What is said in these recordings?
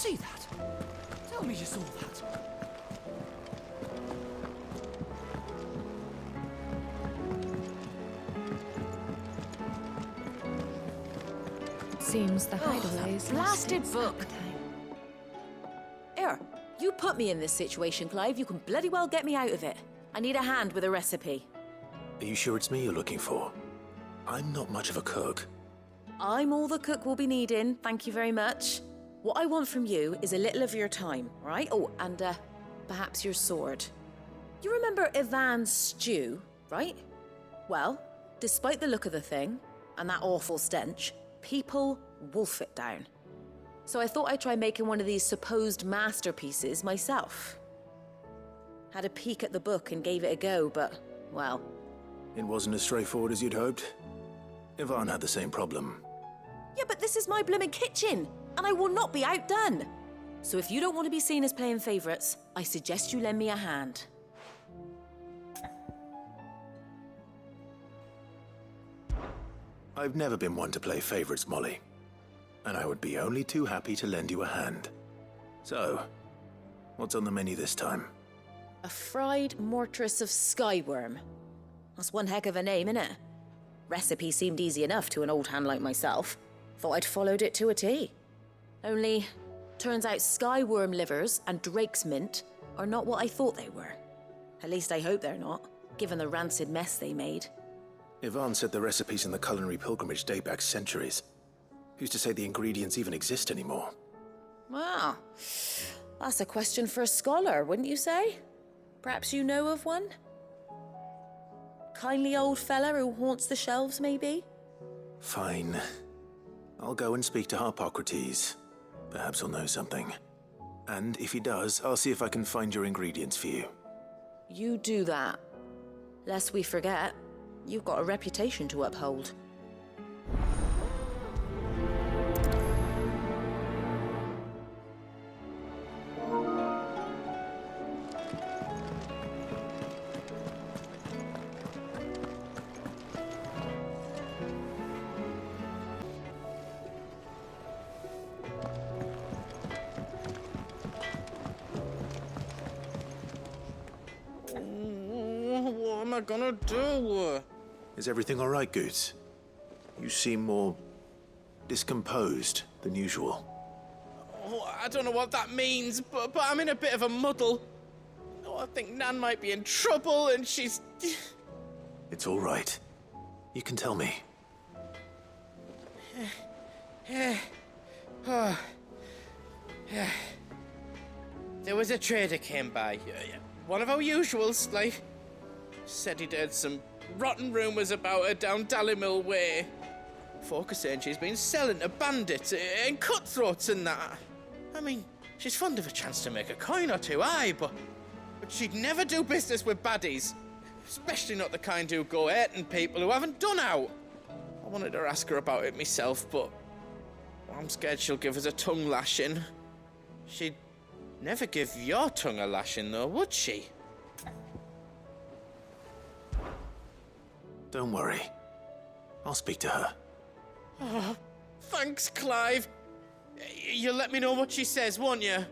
see that? Tell me you saw that. Seems the hideaway is blasted book. Here, you put me in this situation, Clive. You can bloody well get me out of it. I need a hand with a recipe. Are you sure it's me you're looking for? I'm not much of a cook. I'm all the cook will be needing, thank you very much. What I want from you is a little of your time, right? Oh, and perhaps your sword. You remember Ivan's stew, right? Well, despite the look of the thing, and that awful stench, people wolf it down. So I thought I'd try making one of these supposed masterpieces myself. Had a peek at the book and gave it a go, but, well... It wasn't as straightforward as you'd hoped. Ivan had the same problem. Yeah, but this is my blimmin' kitchen, and I will not be outdone. So if you don't want to be seen as playing favourites, I suggest you lend me a hand. I've never been one to play favourites, Molly. And I would be only too happy to lend you a hand. So, what's on the menu this time? A fried mortress of skyworm. That's one heck of a name, innit? Recipe seemed easy enough to an old hand like myself. Thought I'd followed it to a T. Only, turns out skyworm livers and drake's mint are not what I thought they were. At least I hope they're not, given the rancid mess they made. Ivan said the recipes in the culinary pilgrimage date back centuries. Who's to say the ingredients even exist anymore? Well, that's a question for a scholar, wouldn't you say? Perhaps you know of one? Kindly old fella who haunts the shelves, maybe? Fine. I'll go and speak to Harpocrates. Perhaps he'll know something. And if he does, I'll see if I can find your ingredients for you. You do that. Lest we forget, you've got a reputation to uphold. What am I gonna do? Is everything all right, Goots? You seem more discomposed than usual. Oh, I don't know what that means, but I'm in a bit of a muddle. Oh, I think Nan might be in trouble and she's... It's all right. You can tell me. There was a trader came by. One of our usuals, like... Said he'd heard some rotten rumours about her down Dallymill Way. Folk are saying she's been selling to bandits and cutthroats and that. I mean, she's fond of a chance to make a coin or two, aye, but she'd never do business with baddies. Especially not the kind who go hurting people who haven't done out. I wanted to ask her about it myself, but I'm scared she'll give us a tongue lashing. She'd never give your tongue a lashing, though, would she? Don't worry. I'll speak to her. Oh, thanks, Clive. You'll let me know what she says, won't you?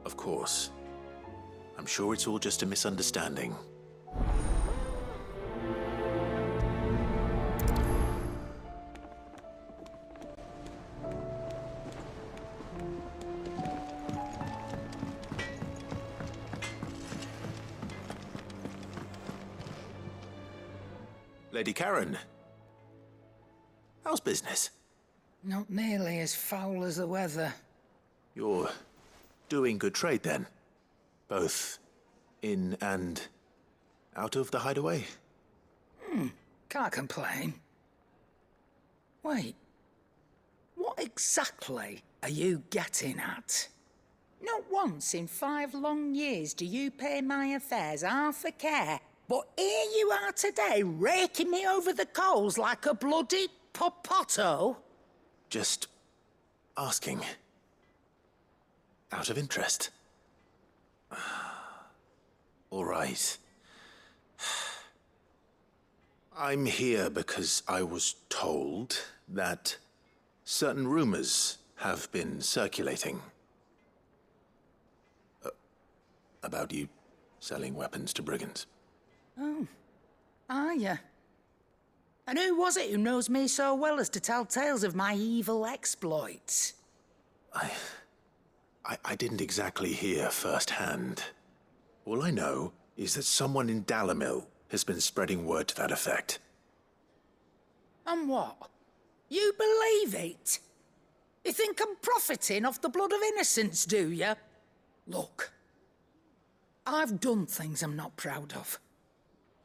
Of course. I'm sure it's all just a misunderstanding. Lady Karen, how's business? Not nearly as foul as the weather. You're doing good trade then? Both in and out of the hideaway? Can't complain. Wait, what exactly are you getting at? Not once in 5 long years do you pay my affairs half a care. But here you are today, raking me over the coals like a bloody popoto. Just asking. Out of interest. All right. I'm here because I was told that certain rumors have been circulating. about you selling weapons to brigands. Oh, are you? And who was it who knows me so well as to tell tales of my evil exploits? I didn't exactly hear firsthand. All I know is that someone in Dalimil has been spreading word to that effect. And what? You believe it? You think I'm profiting off the blood of innocents, do you? Look, I've done things I'm not proud of.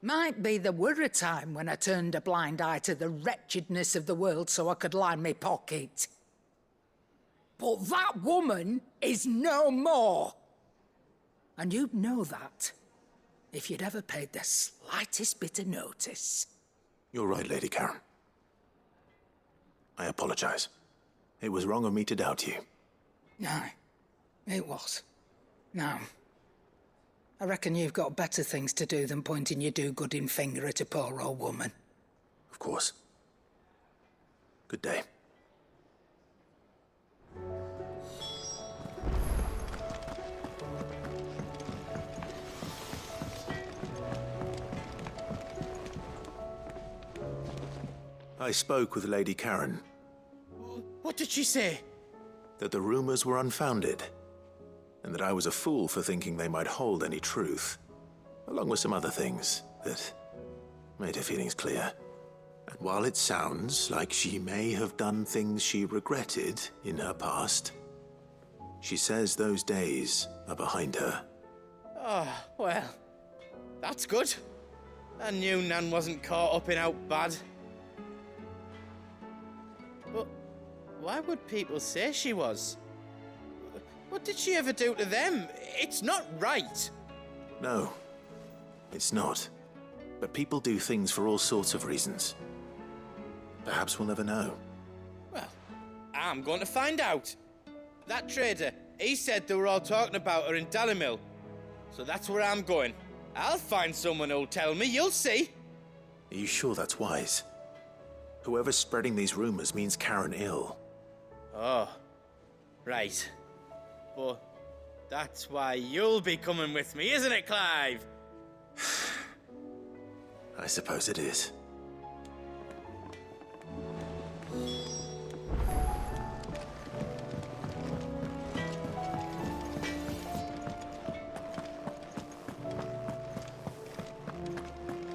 Might be there were a time when I turned a blind eye to the wretchedness of the world so I could line my pocket. But that woman is no more. And you'd know that if you'd ever paid the slightest bit of notice. You're right, Lady Karen. I apologize. It was wrong of me to doubt you. No, it was. Now, I reckon you've got better things to do than pointing your do-gooding finger at a poor old woman. Of course. Good day. I spoke with Lady Karen. What did she say? That the rumors were unfounded, and that I was a fool for thinking they might hold any truth, along with some other things that made her feelings clear. And while it sounds like she may have done things she regretted in her past, she says those days are behind her. Oh, well, that's good. I knew Nan wasn't caught up in out bad. But why would people say she was? What did she ever do to them? It's not right. No, it's not. But people do things for all sorts of reasons. Perhaps we'll never know. Well, I'm going to find out. That trader, he said they were all talking about her in Dalimil. So that's where I'm going. I'll find someone who'll tell me, you'll see. Are you sure that's wise? Whoever's spreading these rumors means Karen ill. Oh, right. But that's why you'll be coming with me, isn't it, Clive? I suppose it is.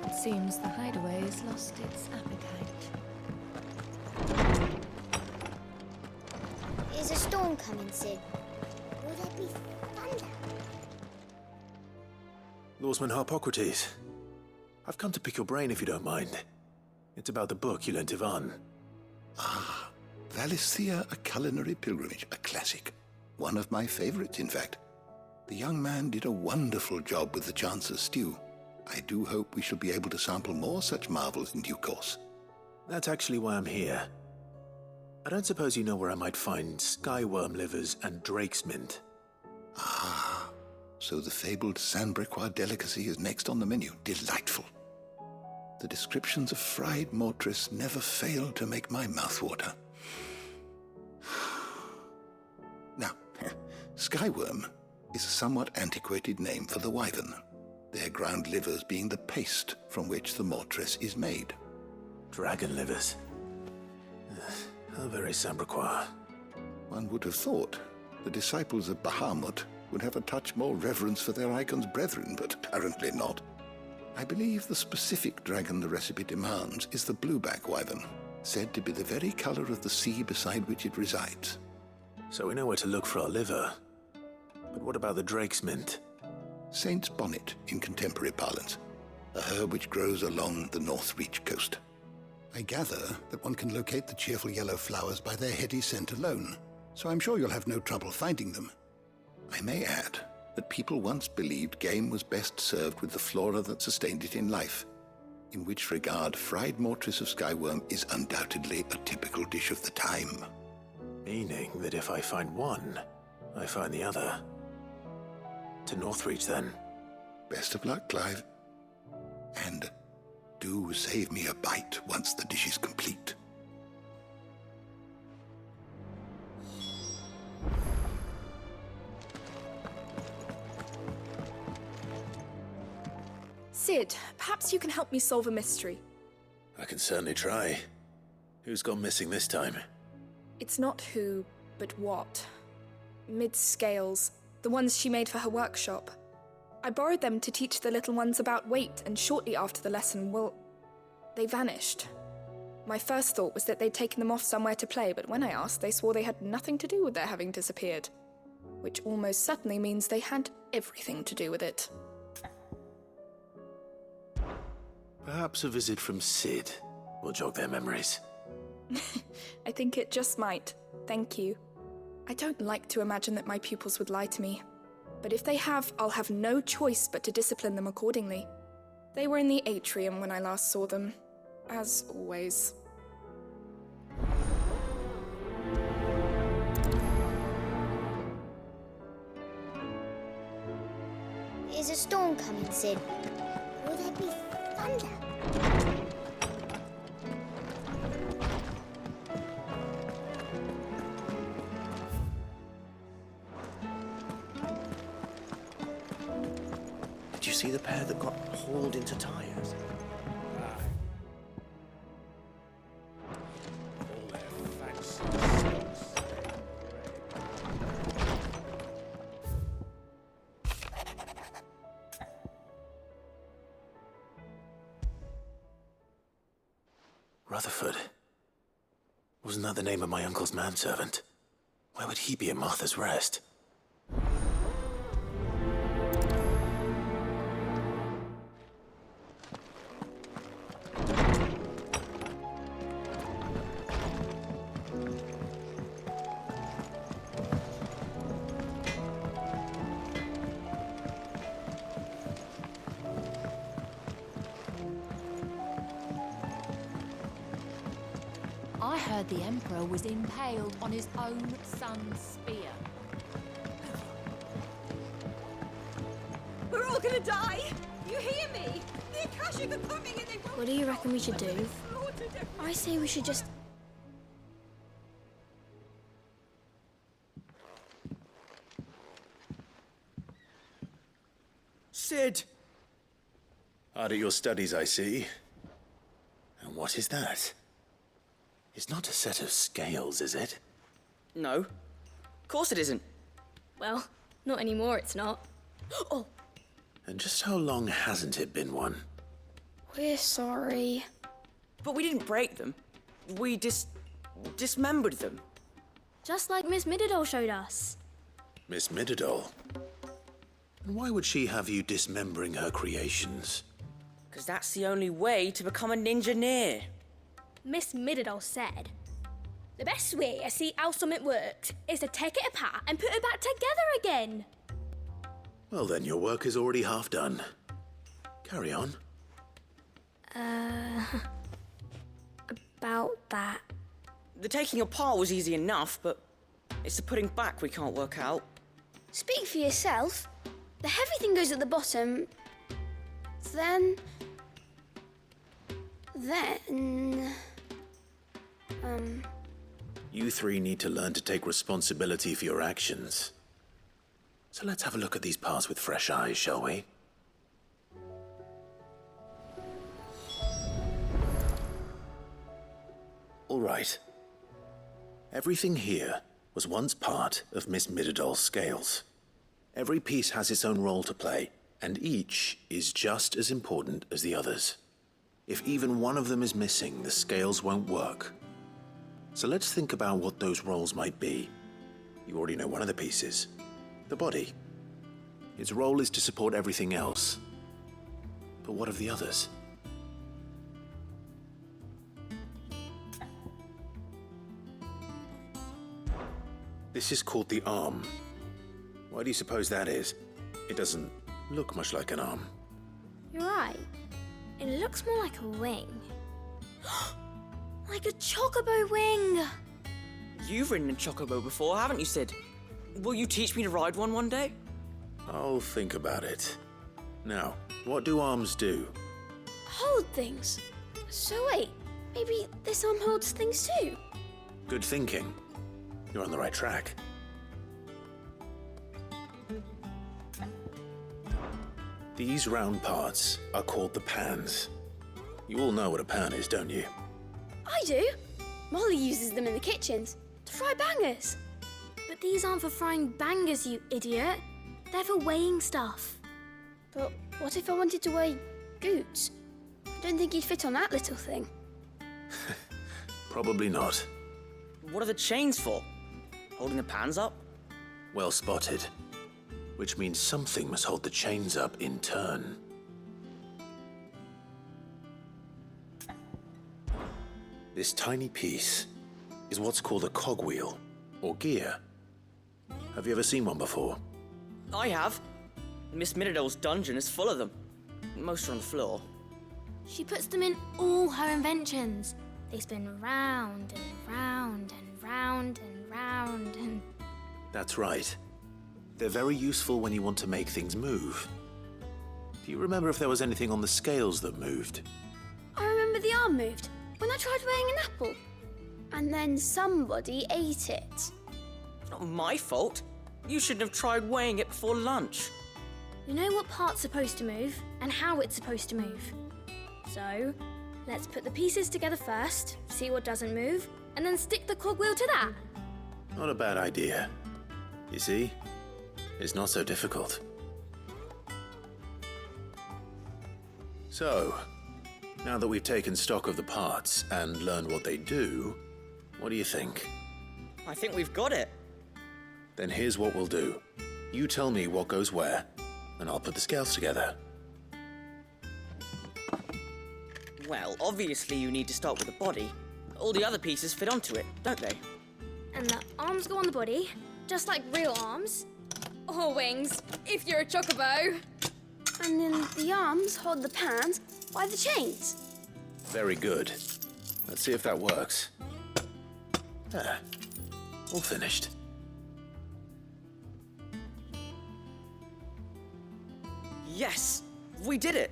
It seems the hideaway has lost its appetite. Is a storm coming, Sid? Will there be thunder? Lawsman Harpocrates, I've come to pick your brain if you don't mind. It's about the book you lent Ivan. Ah, Valisthea, A Culinary Pilgrimage, a classic. One of my favorites, in fact. The young man did a wonderful job with the Chance's stew. I do hope we shall be able to sample more such marvels in due course. That's actually why I'm here. I don't suppose you know where I might find skyworm livers and drake's mint. Ah, so the fabled Sandbrequois delicacy is next on the menu. Delightful. The descriptions of fried mortress never fail to make my mouth water. Now, skyworm is a somewhat antiquated name for the wyvern, their ground livers being the paste from which the mortress is made. Dragon livers. How very Sandbrequois. One would have thought the disciples of Bahamut would have a touch more reverence for their icon's brethren, but apparently not. I believe the specific dragon the recipe demands is the blueback wyvern, said to be the very color of the sea beside which it resides. So we know where to look for our liver. But what about the drake's mint? Saint's bonnet in contemporary parlance, a herb which grows along the North Reach coast. I gather that one can locate the cheerful yellow flowers by their heady scent alone, so I'm sure you'll have no trouble finding them. I may add that people once believed game was best served with the flora that sustained it in life, in which regard fried mortress of skyworm is undoubtedly a typical dish of the time. Meaning that if I find one, I find the other. To Northreach, then. Best of luck, Clive. And do save me a bite once the dish is complete. Sid, perhaps you can help me solve a mystery. I can certainly try. Who's gone missing this time? It's not who, but what. Mid's scales, the ones she made for her workshop. I borrowed them to teach the little ones about weight, and shortly after the lesson, well, they vanished. My first thought was that they'd taken them off somewhere to play, but when I asked, they swore they had nothing to do with their having disappeared. Which almost certainly means they had everything to do with it. Perhaps a visit from Sid will jog their memories. I think it just might. Thank you. I don't like to imagine that my pupils would lie to me. But if they have, I'll have no choice but to discipline them accordingly. They were in the atrium when I last saw them. As always. Is a storm coming, Sid? Will there be thunder? Did you see the pair that got hauled into tires? All their fancy stuffs. Rutherford. Wasn't that the name of my uncle's manservant? Where would he be at Martha's Rest? I heard the Emperor was impaled on his own son's spear. We're all gonna die! You hear me? The Akashic are coming and they won't... What do you reckon we should do? I say we should just... Sid! Hard at your studies, I see. And what is that? It's not a set of scales, is it? No. Of course it isn't. Well, not anymore, it's not. Oh, And just how long hasn't it been one? we're sorry. But we didn't break them. We dismembered them. Just like Miss Mididol showed us. Miss Mididol? And why would she have you dismembering her creations? Because that's the only way to become a ninja-neer. Miss Mididol said, the best way to see how something works is to take it apart and put it back together again. Well then, your work is already half done. Carry on. About that. The taking apart was easy enough, but it's the putting back we can't work out. Speak for yourself. The heavy thing goes at the bottom. Then... You three need to learn to take responsibility for your actions. So let's have a look at these parts with fresh eyes, shall we? All right. Everything here was once part of Miss Mididol's scales. Every piece has its own role to play, and each is just as important as the others. If even one of them is missing, the scales won't work. So let's think about what those roles might be. You already know one of the pieces. The body. Its role is to support everything else. But what of the others? This is called the arm. Why do you suppose that is? It doesn't look much like an arm. You're right. It looks more like a wing. Like a chocobo wing! You've ridden a chocobo before, haven't you, Sid? Will you teach me to ride one day? I'll think about it. Now, what do arms do? Hold things. So wait, maybe this arm holds things too? Good thinking. You're on the right track. These round parts are called the pans. You all know what a pan is, don't you? I do. Molly uses them in the kitchens to fry bangers. But these aren't for frying bangers, you idiot. They're for weighing stuff. But what if I wanted to weigh goods? I don't think he'd fit on that little thing. Probably not. What are the chains for? Holding the pans up? Well spotted. Which means something must hold the chains up in turn. This tiny piece is what's called a cogwheel, or gear. Have you ever seen one before? I have. Miss Middledale's dungeon is full of them. Most are on the floor. She puts them in all her inventions. They spin round and round and round and round and... That's right. They're very useful when you want to make things move. Do you remember if there was anything on the scales that moved? I remember the arm moved when I tried weighing an apple. And then somebody ate it. It's not my fault. You shouldn't have tried weighing it before lunch. We know what part's supposed to move and how it's supposed to move. So, let's put the pieces together first, see what doesn't move, and then stick the cogwheel to that. Not a bad idea. You see? It's not so difficult. So, now that we've taken stock of the parts and learned what they do, what do you think? I think we've got it. Then here's what we'll do. You tell me what goes where, and I'll put the scales together. Well, obviously you need to start with the body. All the other pieces fit onto it, don't they? And the arms go on the body, just like real arms. Or wings, if you're a chocobo. And then the arms hold the pans by the chains. Very good. Let's see if that works. There. All finished. Yes! We did it!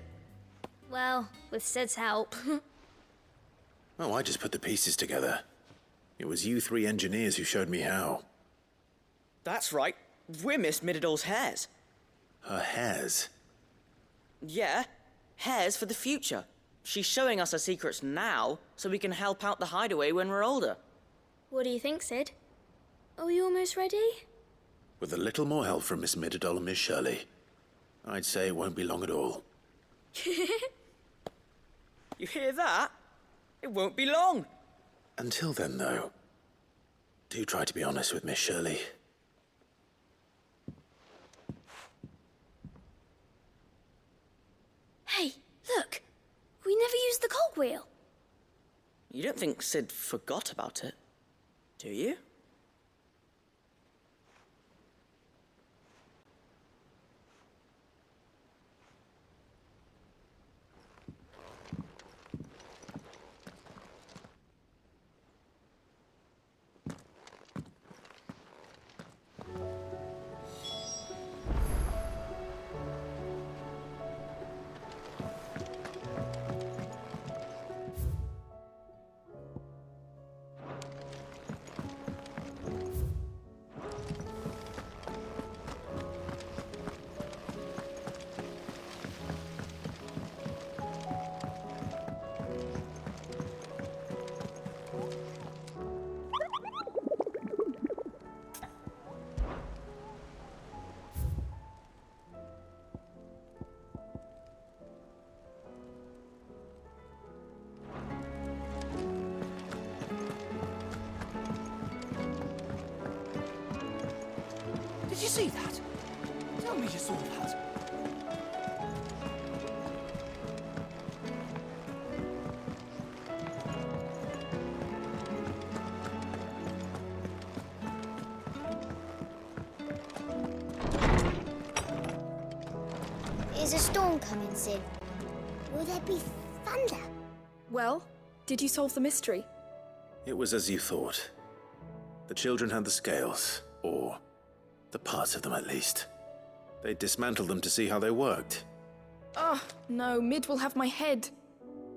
Well, with Sid's help. Oh, I just put the pieces together. It was you three engineers who showed me how. That's right. We're Miss Middledale's hares. Her hairs? Yeah, hares for the future. She's showing us her secrets now, so we can help out the hideaway when we're older. What do you think, Sid? Are we almost ready? With a little more help from Miss Middledale and Miss Shirley, I'd say it won't be long at all. You hear that? It won't be long. Until then, though, do try to be honest with Miss Shirley. Hey, look! We never used the cogwheel. You don't think Sid forgot about it, do you? Did you see that? Tell me you saw that. Is a storm coming, Sid? Will there be thunder? Well, did you solve the mystery? It was as you thought. The children had the scales, or the parts of them at least. They dismantled them to see how they worked. Oh, no, Mid will have my head.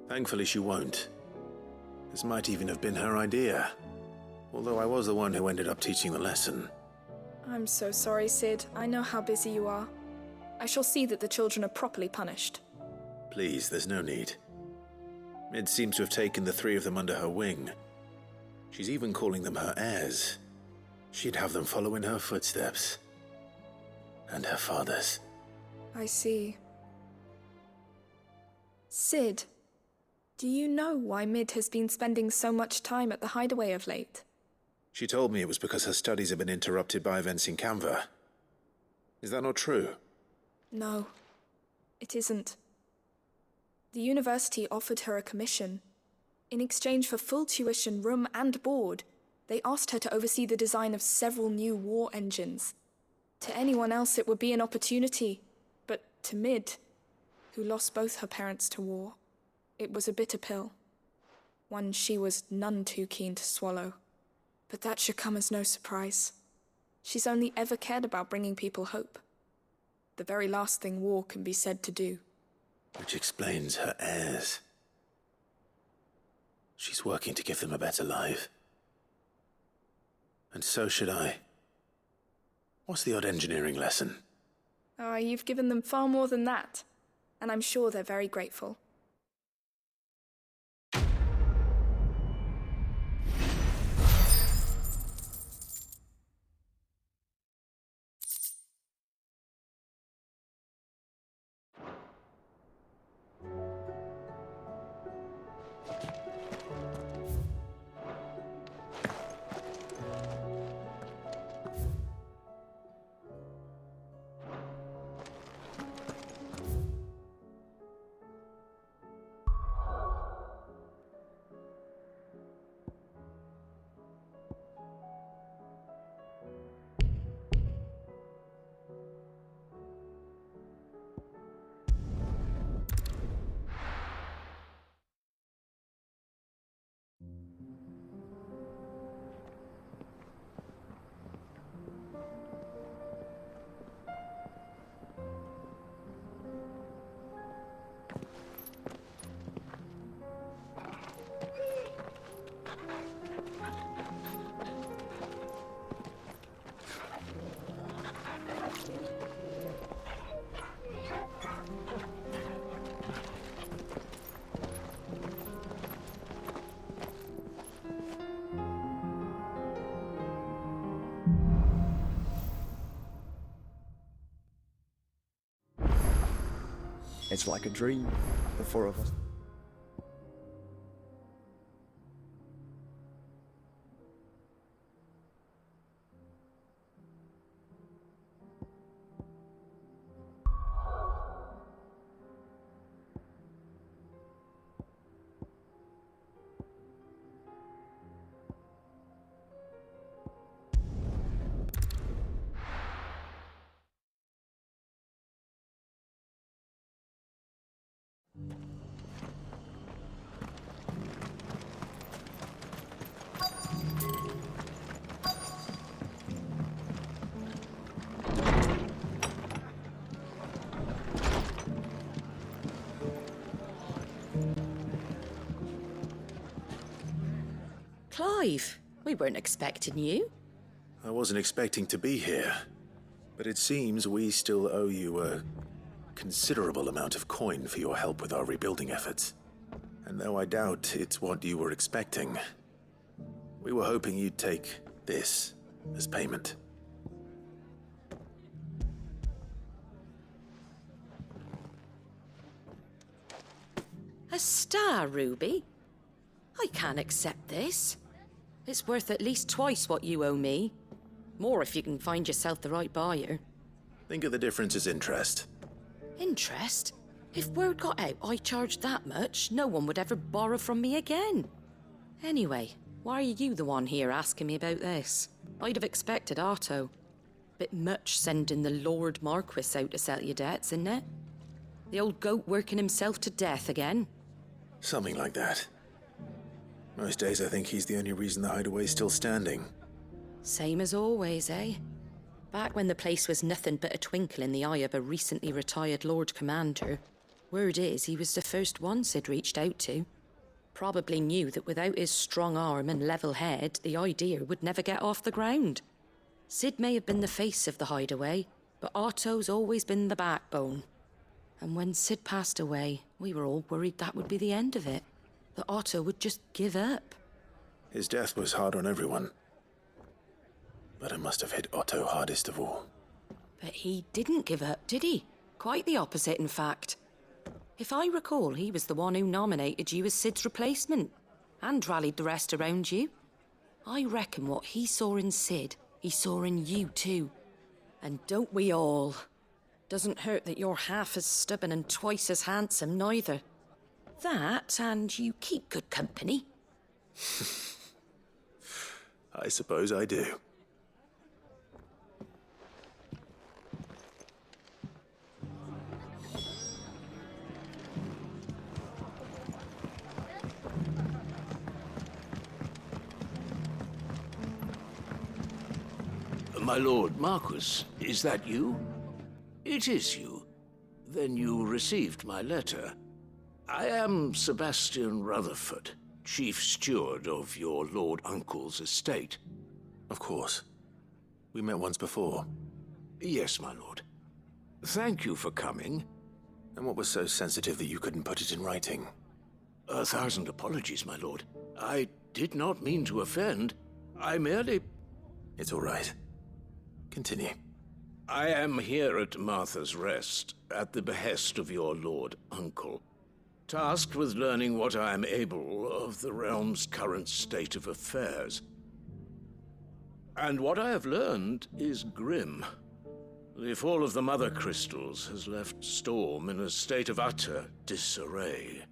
Thankfully she won't. This might even have been her idea. Although I was the one who ended up teaching the lesson. I'm so sorry, Sid. I know how busy you are. I shall see that the children are properly punished. Please, there's no need. Mid seems to have taken the three of them under her wing. She's even calling them her heirs. She'd have them follow in her footsteps. And her father's. I see. Sid, do you know why Mid has been spending so much time at the hideaway of late? She told me it was because her studies have been interrupted by events in Canva. Is that not true? No, it isn't. The university offered her a commission. In exchange for full tuition, room and board, they asked her to oversee the design of several new war engines. To anyone else it would be an opportunity, but to Mid, who lost both her parents to war, it was a bitter pill. One she was none too keen to swallow. But that should come as no surprise. She's only ever cared about bringing people hope. The very last thing war can be said to do. Which explains her heirs. She's working to give them a better life. And so should I. What's the odd engineering lesson? Oh, you've given them far more than that. And I'm sure they're very grateful. It's like a dream, the four of us. Clive, we weren't expecting you. I wasn't expecting to be here, but it seems we still owe you a considerable amount of coin for your help with our rebuilding efforts. And though I doubt it's what you were expecting, we were hoping you'd take this as payment. A star, Ruby? I can't accept this. It's worth at least twice what you owe me. More if you can find yourself the right buyer. Think of the difference as interest. Interest? If word got out I charged that much, no one would ever borrow from me again. Anyway, why are you the one here asking me about this? I'd have expected Otto. Bit much sending the Lord Marquis out to settle your debts, isn't it? The old goat working himself to death again? Something like that. Most days I think he's the only reason the hideaway's still standing. Same as always, eh? Back when the place was nothing but a twinkle in the eye of a recently retired Lord Commander, word is he was the first one Sid reached out to. Probably knew that without his strong arm and level head, the idea would never get off the ground. Sid may have been the face of the hideaway, But Otto's always been the backbone. And when Sid passed away, we were all worried that would be the end of it. That Otto would just give up. His death was hard on everyone. But it must have hit Otto hardest of all. But he didn't give up, did he? Quite the opposite, in fact. If I recall, he was the one who nominated you as Sid's replacement. And rallied the rest around you. I reckon what he saw in Sid, he saw in you too. And don't we all? Doesn't hurt that you're half as stubborn and twice as handsome, neither. That, and you keep good company. I suppose I do. My lord Marquis, is that you? It is you. Then you received my letter. I am Sebastian Rutherford, chief steward of your lord uncle's estate. Of course. We met once before. Yes, my lord. Thank you for coming. And what was so sensitive that you couldn't put it in writing? 1,000 apologies, my lord. I did not mean to offend. I merely... It's all right. Continue. I am here at Martha's Rest, at the behest of your lord uncle, tasked with learning what I am able of the realm's current state of affairs. And what I have learned is grim. The fall of the Mothercrystals has left Storm in a state of utter disarray.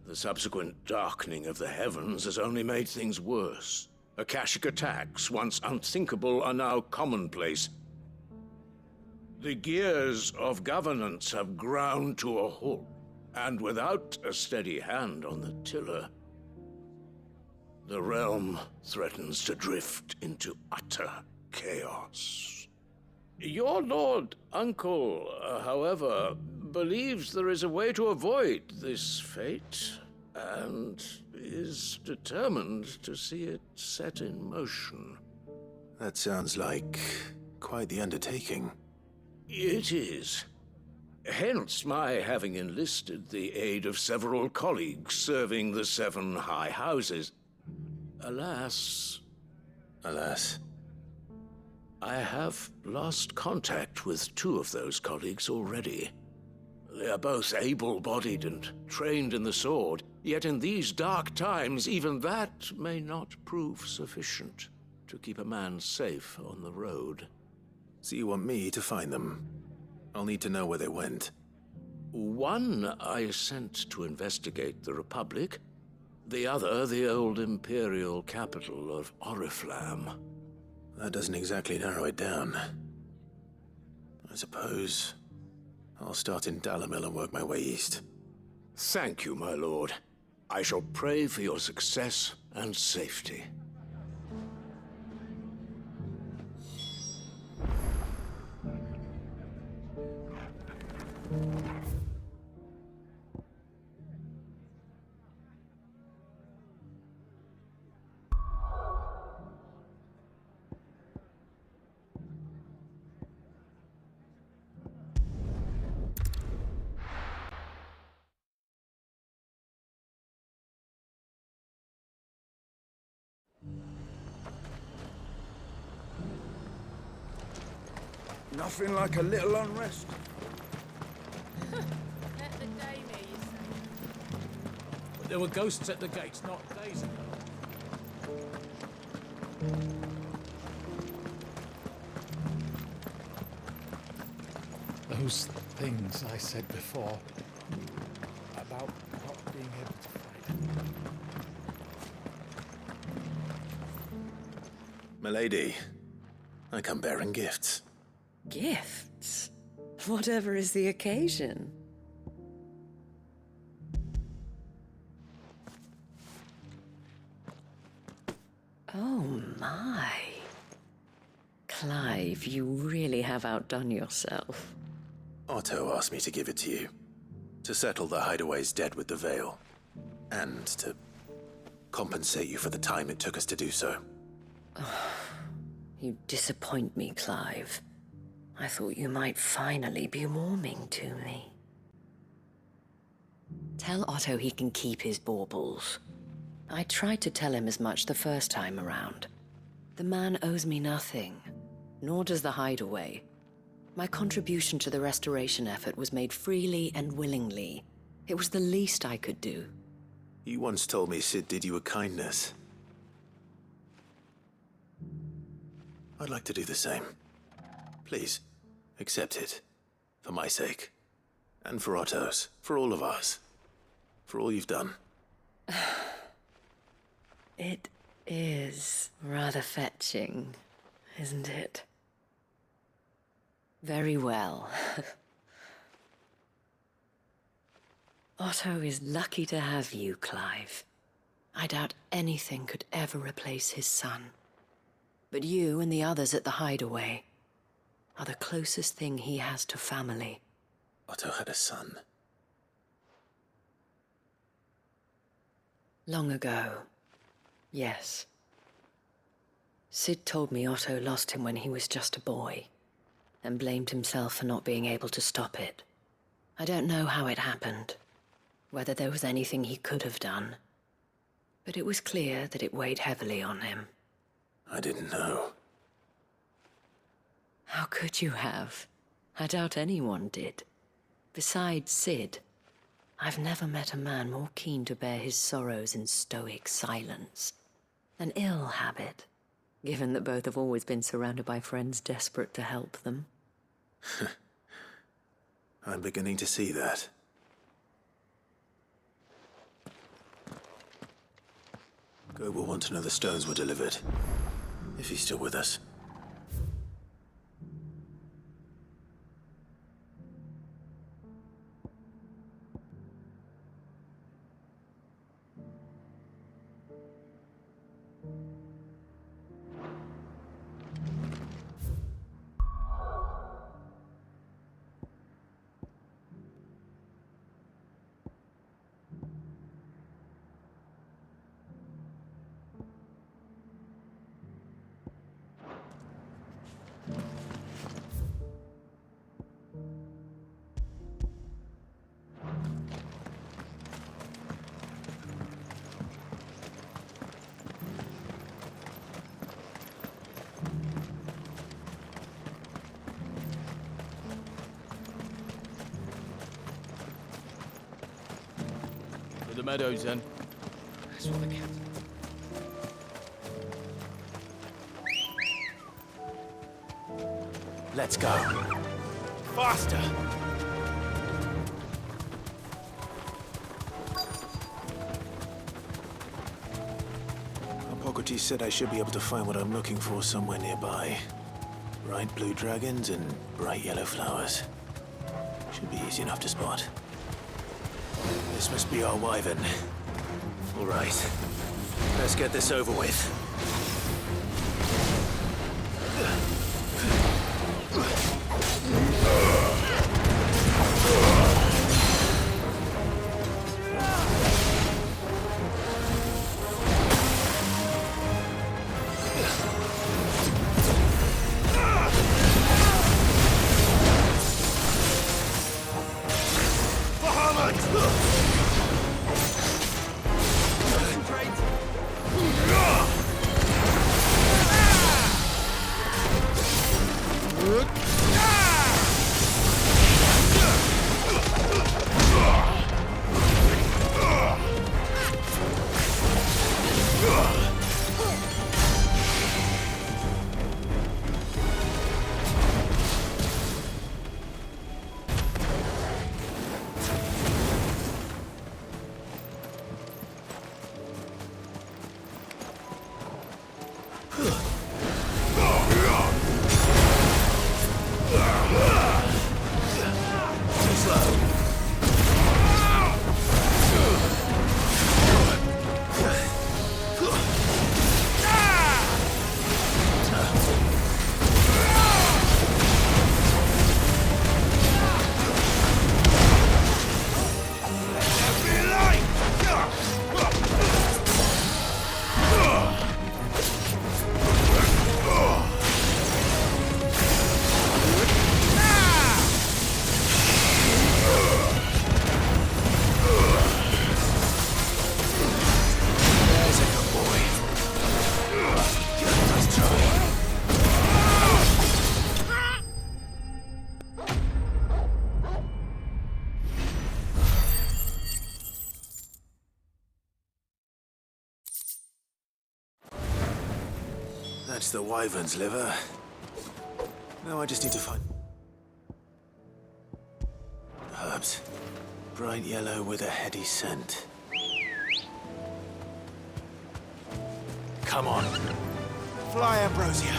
The subsequent darkening of the heavens has only made things worse. Akashic attacks, once unthinkable, are now commonplace. The gears of governance have ground to a halt, and without a steady hand on the tiller, the realm threatens to drift into utter chaos. Your lord uncle, however, believes there is a way to avoid this fate, and is determined to see it set in motion. That sounds like quite the undertaking. It is. Hence my having enlisted the aid of several colleagues serving the 7 high houses. Alas... Alas? I have lost contact with 2 of those colleagues already. They are both able-bodied and trained in the sword, yet in these dark times, even that may not prove sufficient to keep a man safe on the road. So you want me to find them? I'll need to know where they went. One I sent to investigate the Republic, the other the old Imperial capital of Oriflamme. That doesn't exactly narrow it down. I suppose I'll start in Dalimil and work my way east. Thank you, my lord. I shall pray for your success and safety. Nothing like a little unrest. Let the day hear you say. But there were ghosts at the gates not days ago. Those things I said before about not being able to fight. Milady, I come bearing gifts. Gifts? Whatever is the occasion. Oh my. Clive, you really have outdone yourself. Otto asked me to give it to you. To settle the Hideaway's debt with the Veil. And to compensate you for the time it took us to do so. You disappoint me, Clive. I thought you might finally be warming to me. Tell Otto he can keep his baubles. I tried to tell him as much the first time around. The man owes me nothing, nor does the hideaway. My contribution to the restoration effort was made freely and willingly. It was the least I could do. You once told me Sid did you a kindness. I'd like to do the same. Please, accept it. For my sake. And for Otto's. For all of us. For all you've done. It is rather fetching, isn't it? Very well. Otto is lucky to have you, Clive. I doubt anything could ever replace his son. But you and the others at the hideaway are the closest thing he has to family. Otto had a son. Long ago, yes. Sid told me Otto lost him when he was just a boy, and blamed himself for not being able to stop it. I don't know how it happened, whether there was anything he could have done, but it was clear that it weighed heavily on him. I didn't know. How could you have? I doubt anyone did. Besides Sid, I've never met a man more keen to bear his sorrows in stoic silence. An ill habit, given that both have always been surrounded by friends desperate to help them. I'm beginning to see that. Gob will want to know the stones were delivered. If he's still with us. The meadows, then. That's what the cat. Let's go. Faster! Hippocrates said I should be able to find what I'm looking for somewhere nearby. Bright blue dragons and bright yellow flowers. Should be easy enough to spot. This must be our wyvern. All right. Let's get this over with. That's the wyvern's liver. Now I just need to find... herbs. Bright yellow with a heady scent. Come on. Fly, Ambrosia.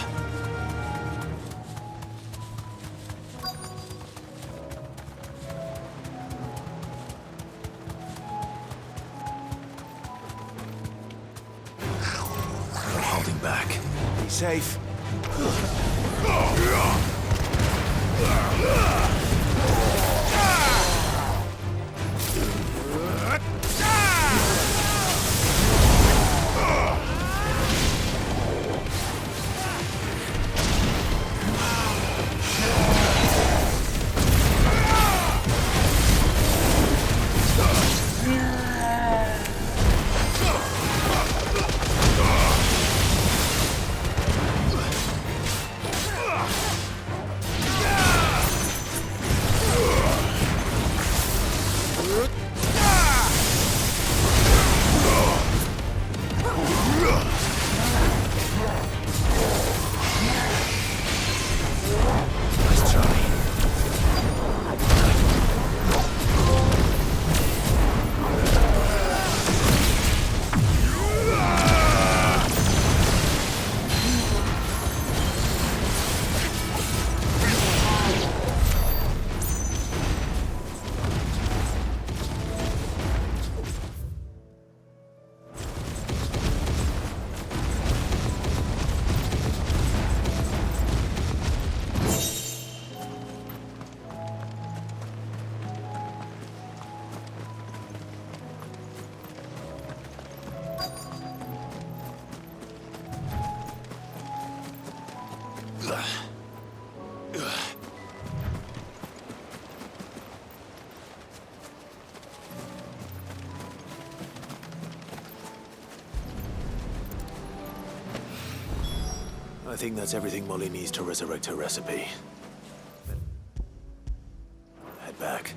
Not holding back. Be safe. I think that's everything Molly needs to resurrect her recipe. Head back.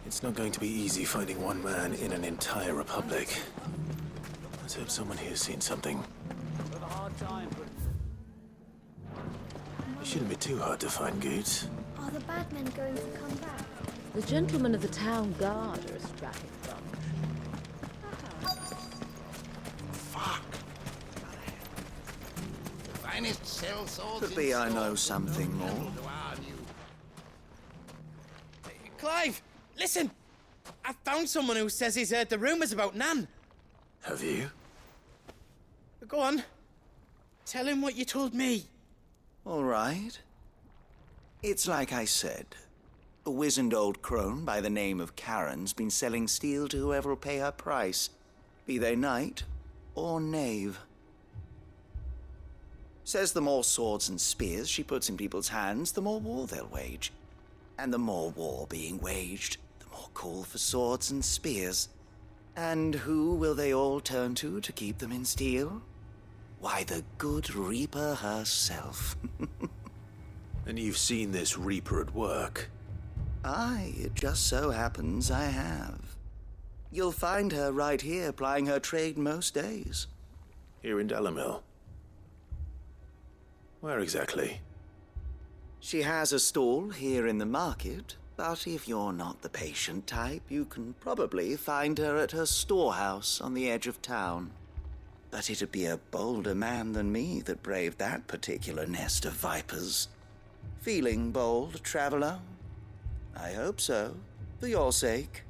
It's not going to be easy finding one man in an entire republic. Let's hope someone here's seen something. It shouldn't be too hard to find Goots. Are the bad men going to come back? The gentlemen of the town guard are a strapping bunch. Fuck. The finest sell swords. Could be I know something more. Clive, listen! I found someone who says he's heard the rumours about Nan. Have you? Go on. Tell him what you told me. All right. It's like I said. A wizened old crone by the name of Karen's been selling steel to whoever will pay her price, be they knight or knave. Says the more swords and spears she puts in people's hands, the more war they'll wage. And the more war being waged, the more call for swords and spears. And who will they all turn to keep them in steel? Why, the good Reaper herself. And you've seen this Reaper at work? Aye, it just so happens I have. You'll find her right here plying her trade most days. Here in Dalimil? Where exactly? She has a stall here in the market, but if you're not the patient type, you can probably find her at her storehouse on the edge of town. But it'd be a bolder man than me that braved that particular nest of vipers. Feeling bold, traveler? I hope so, for your sake.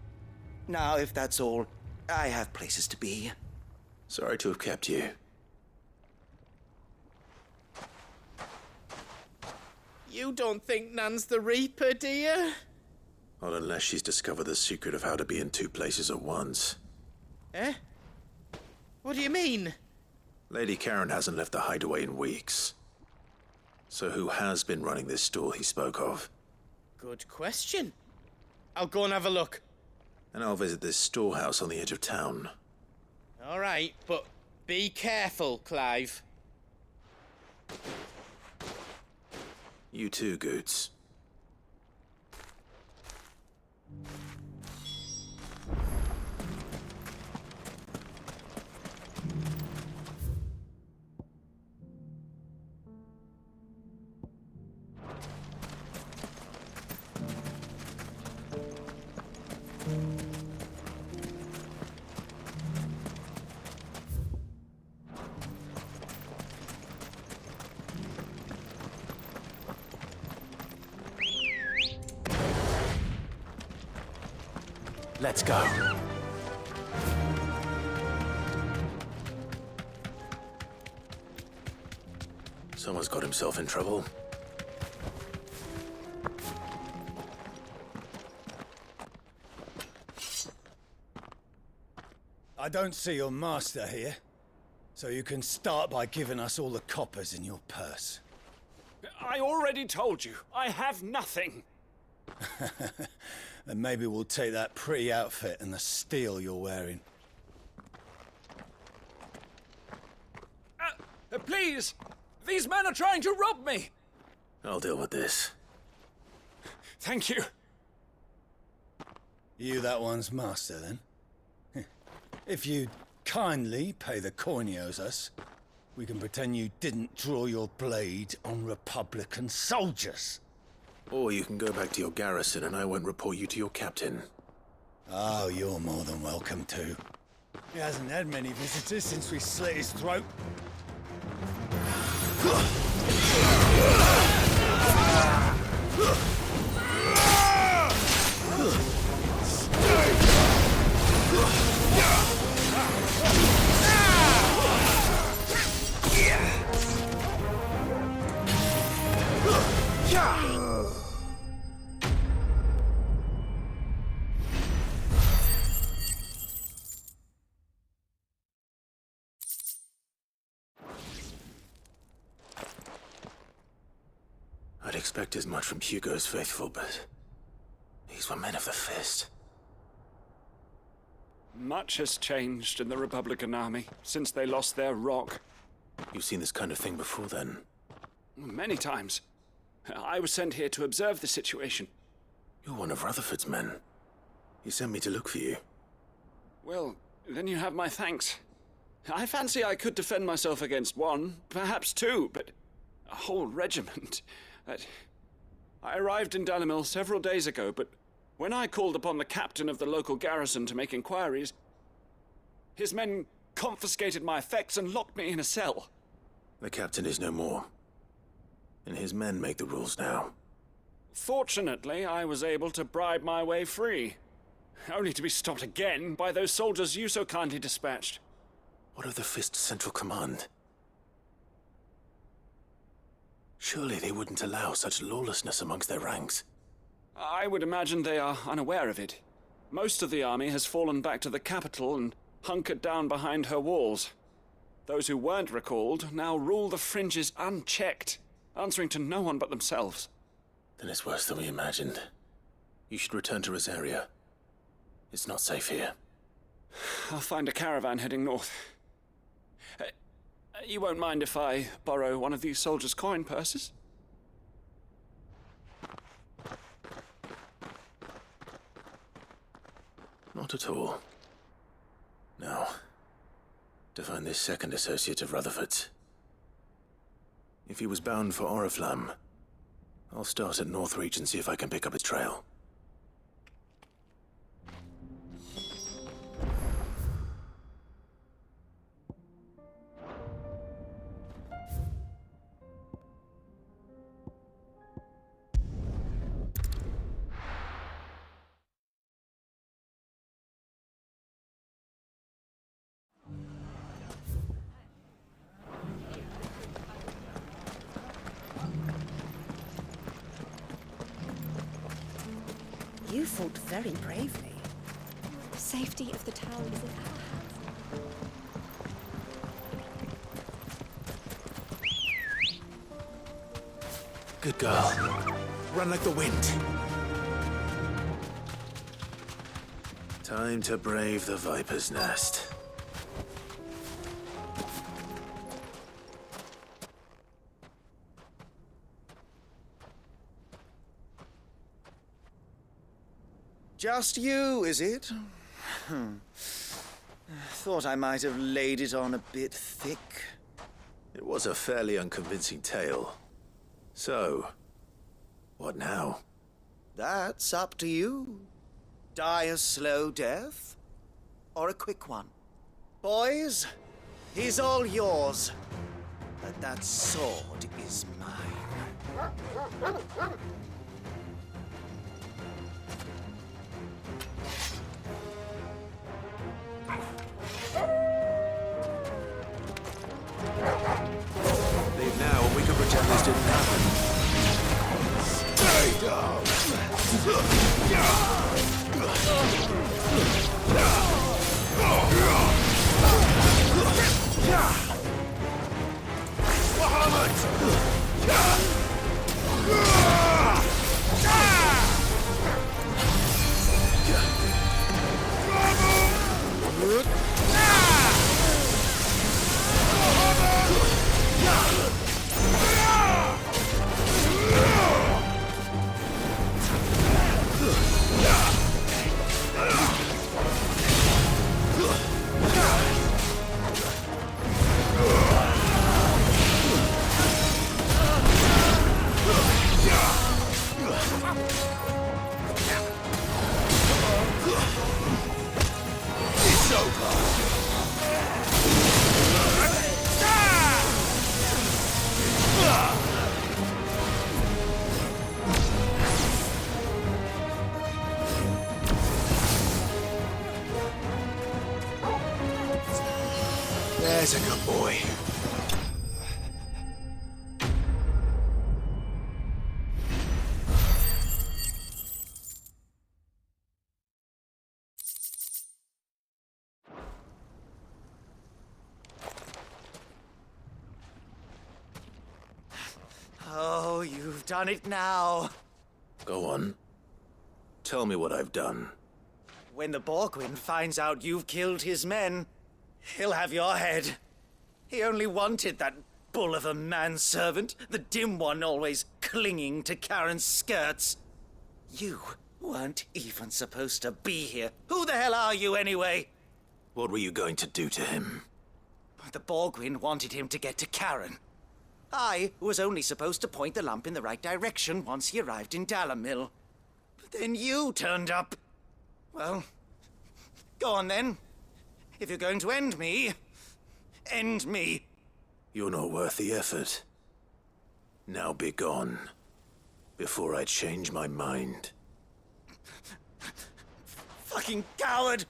Now, if that's all, I have places to be. Sorry to have kept you. You don't think Nan's the Reaper, do you? Not unless she's discovered the secret of how to be in two places at once. Eh? What do you mean? Lady Karen hasn't left the hideaway in weeks. So who has been running this stall he spoke of? Good question. I'll go and have a look. And I'll visit this storehouse on the edge of town. All right, but be careful, Clive. You too, Goots. Let's go. Someone's got himself in trouble. I don't see your master here, so you can start by giving us all the coppers in your purse. I already told you, I have nothing. Then maybe we'll take that pretty outfit and the steel you're wearing. Please! These men are trying to rob me! I'll deal with this. Thank you. You that one's master, then? If you'd kindly pay the coin he owes us, we can pretend you didn't draw your blade on Republican soldiers. Or you can go back to your garrison and I won't report you to your captain. Oh, you're more than welcome to. He hasn't had many visitors since we slit his throat. I'd expect as much from Hugo's faithful, but these were men of the fist. Much has changed in the Republican army since they lost their rock. You've seen this kind of thing before, then? Many times. I was sent here to observe the situation. You're one of Rutherford's men. He sent me to look for you. Well, then you have my thanks. I fancy I could defend myself against one, perhaps two, but a whole regiment. I arrived in Dalimil several days ago, but when I called upon the captain of the local garrison to make inquiries, his men confiscated my effects and locked me in a cell. The captain is no more, and his men make the rules now. Fortunately, I was able to bribe my way free, only to be stopped again by those soldiers you so kindly dispatched. What of the Fist's central command? Surely they wouldn't allow such lawlessness amongst their ranks. I would imagine they are unaware of it. Most of the army has fallen back to the capital and hunkered down behind her walls. Those who weren't recalled now rule the fringes unchecked, answering to no one but themselves. Then it's worse than we imagined. You should return to Rosaria. It's not safe here. I'll find a caravan heading north. You won't mind if I borrow one of these soldiers' coin purses? Not at all. Now, to find this second associate of Rutherford's. If he was bound for Oriflamme, I'll start at Northreach and see if I can pick up his trail. You fought very bravely. The safety of the town is in our hands. Good girl. Run like the wind. Time to brave the Viper's Nest. Just you, is it? Thought I might have laid it on a bit thick. It was a fairly unconvincing tale. So, what now? That's up to you. Die a slow death, or a quick one. Boys, he's all yours. But that sword is mine. Leave now and we can pretend this didn't happen. Stay down! There's a good boy. Oh, you've done it now. Go on. Tell me what I've done. When the Borgwyn finds out you've killed his men, he'll have your head. He only wanted that bull of a manservant, the dim one always clinging to Karen's skirts. You weren't even supposed to be here. Who the hell are you anyway? What were you going to do to him? The Borgwyn wanted him to get to Karen. I was only supposed to point the lamp in the right direction once he arrived in Dalamil. But then you turned up. Well, go on then. If you're going to end me, end me. You're not worth the effort. Now be gone, before I change my mind. Fucking coward!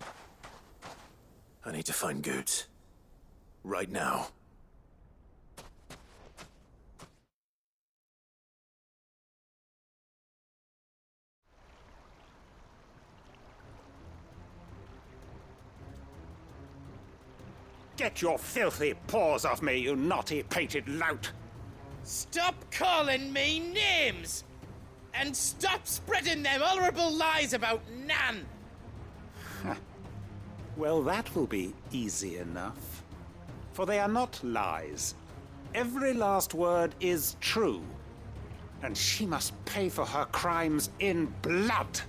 I need to find Goot. Right now. Get your filthy paws off me, you naughty-pated lout! Stop calling me names! And stop spreading them horrible lies about Nan! Well, that will be easy enough. For they are not lies. Every last word is true. And she must pay for her crimes in blood.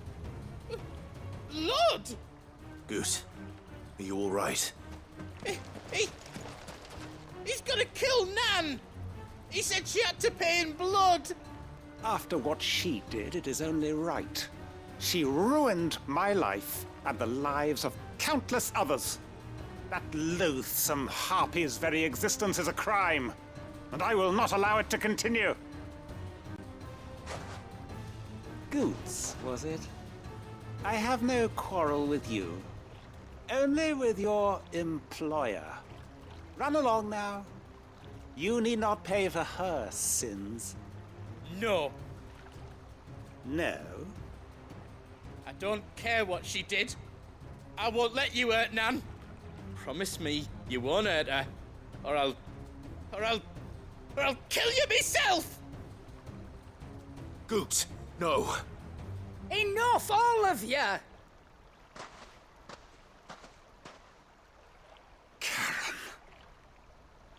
Blood? Goot, are you all right? He's gonna kill Nan! He said she had to pay in blood! After what she did, it is only right. She ruined my life and the lives of countless others. That loathsome harpy's very existence is a crime, and I will not allow it to continue. Goots, was it? I have no quarrel with you. Only with your employer. Run along now. You need not pay for her sins. No. No? I don't care what she did. I won't let you hurt Nan. Promise me you won't hurt her, or I'll kill you myself! Goot, no. Enough, all of you!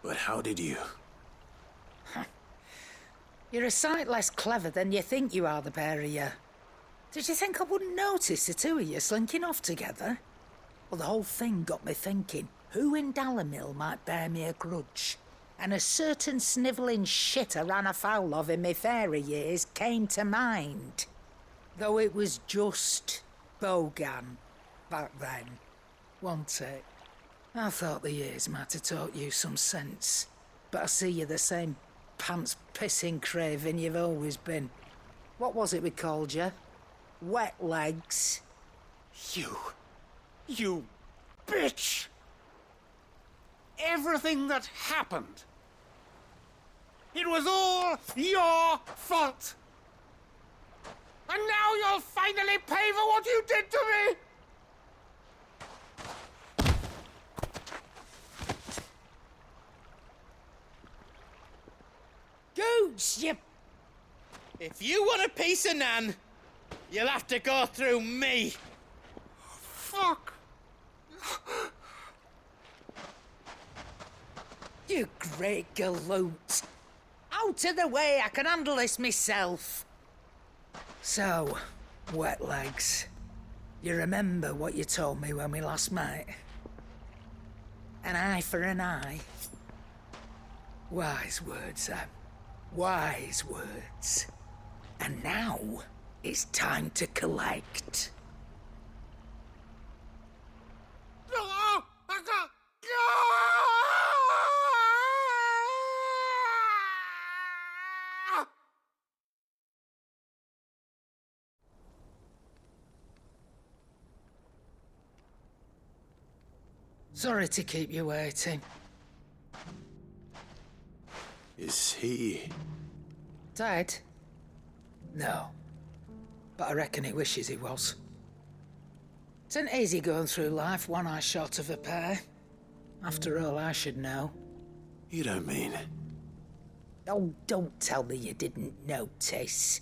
But how did you? You're a sight less clever than you think you are, the pair of you. Did you think I wouldn't notice the two of you slinking off together? Well, the whole thing got me thinking, who in Dalimil might bear me a grudge? And a certain snivelling shit I ran afoul of in my fairy years came to mind. Though it was just Bogan back then, wasn't it? I thought the years might have taught you some sense, but I see you're the same pants-pissing craven you've always been. What was it we called you? Wet legs? You bitch! Everything that happened, it was all your fault! And now you'll finally pay for what you did to me! Gooch, you... If you want a piece of Nan, you'll have to go through me. Fuck! You great galoot. Out of the way, I can handle this myself. So, wet legs, you remember what you told me when we last met? An eye for an eye. Wise words, Sam. Wise words. And now, it's time to collect. Sorry to keep you waiting. Is he... Dead? No. But I reckon he wishes he was. It isn't easy going through life one eye short of a pair. After all, I should know. You don't mean... Oh, don't tell me you didn't notice.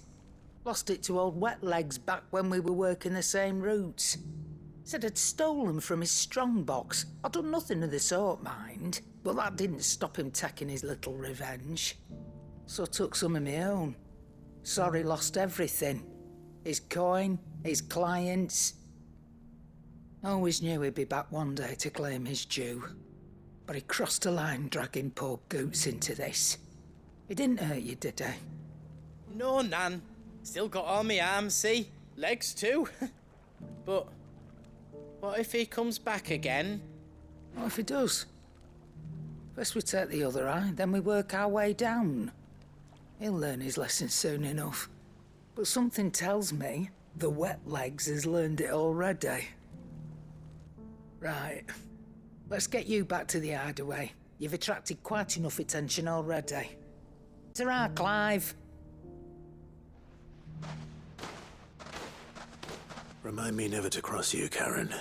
Lost it to old Wet Legs back when we were working the same routes. Said I'd stolen from his strongbox. I'd done nothing of the sort, mind. But that didn't stop him taking his little revenge. So I took some of my own. Sorry, lost everything. His coin, his clients. Always knew he'd be back one day to claim his due. But he crossed a line dragging poor Goots into this. He didn't hurt you, did he? No, Nan. Still got all my arms, see? Legs too. But what if he comes back again? What if he does? First we take the other eye, then we work our way down. He'll learn his lesson soon enough. But something tells me the Wet Legs has learned it already. Right. Let's get you back to the hideaway. You've attracted quite enough attention already. Ta-ra, Clive. Remind me never to cross you, Karen.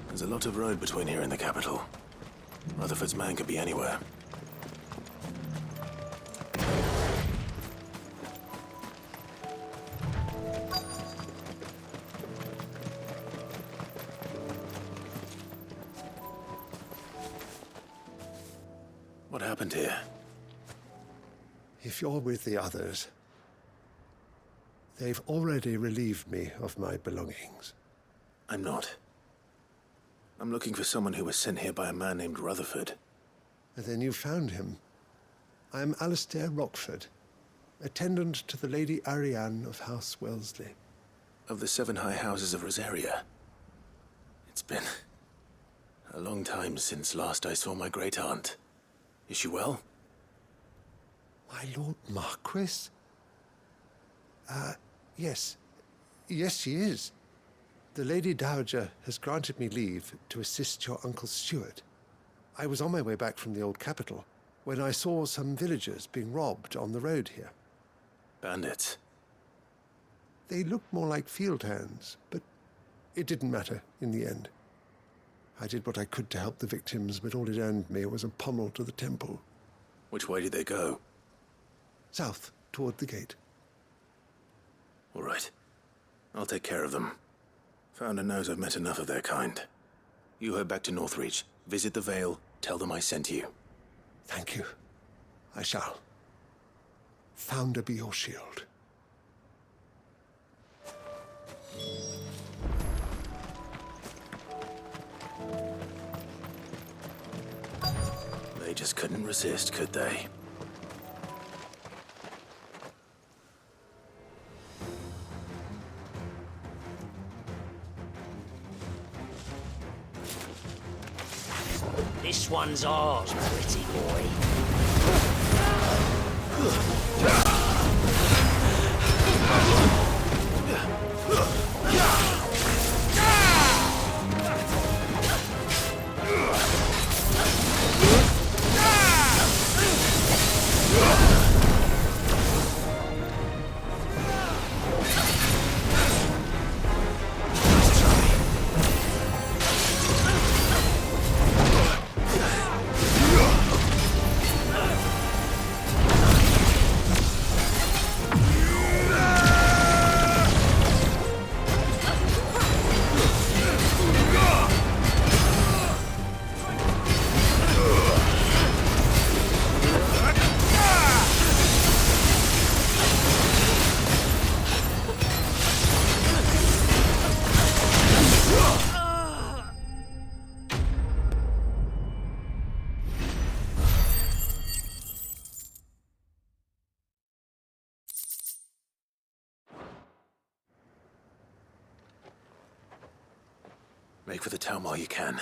There's a lot of road between here and the capital. Rutherford's man could be anywhere. What happened here? If you're with the others, they've already relieved me of my belongings. I'm not. I'm looking for someone who was sent here by a man named Rutherford. And then you found him. I am Alistair Rockford, attendant to the Lady Ariane of House Wellesley. Of the 7 high houses of Rosaria. It's been a long time since last I saw my great-aunt. Is she well? My Lord Marquis? Yes. Yes, she is. The Lady Dowager has granted me leave to assist your Uncle Stuart. I was on my way back from the old capital when I saw some villagers being robbed on the road here. Bandits? They looked more like field hands, but it didn't matter in the end. I did what I could to help the victims, but all it earned me was a pommel to the temple. Which way did they go? South, toward the gate. All right. I'll take care of them. Founder knows I've met enough of their kind. You head back to Northreach, visit the Vale, tell them I sent you. Thank you. I shall. Founder be your shield. They just couldn't resist, could they? This one's ours, pretty boy. Make for the town while you can.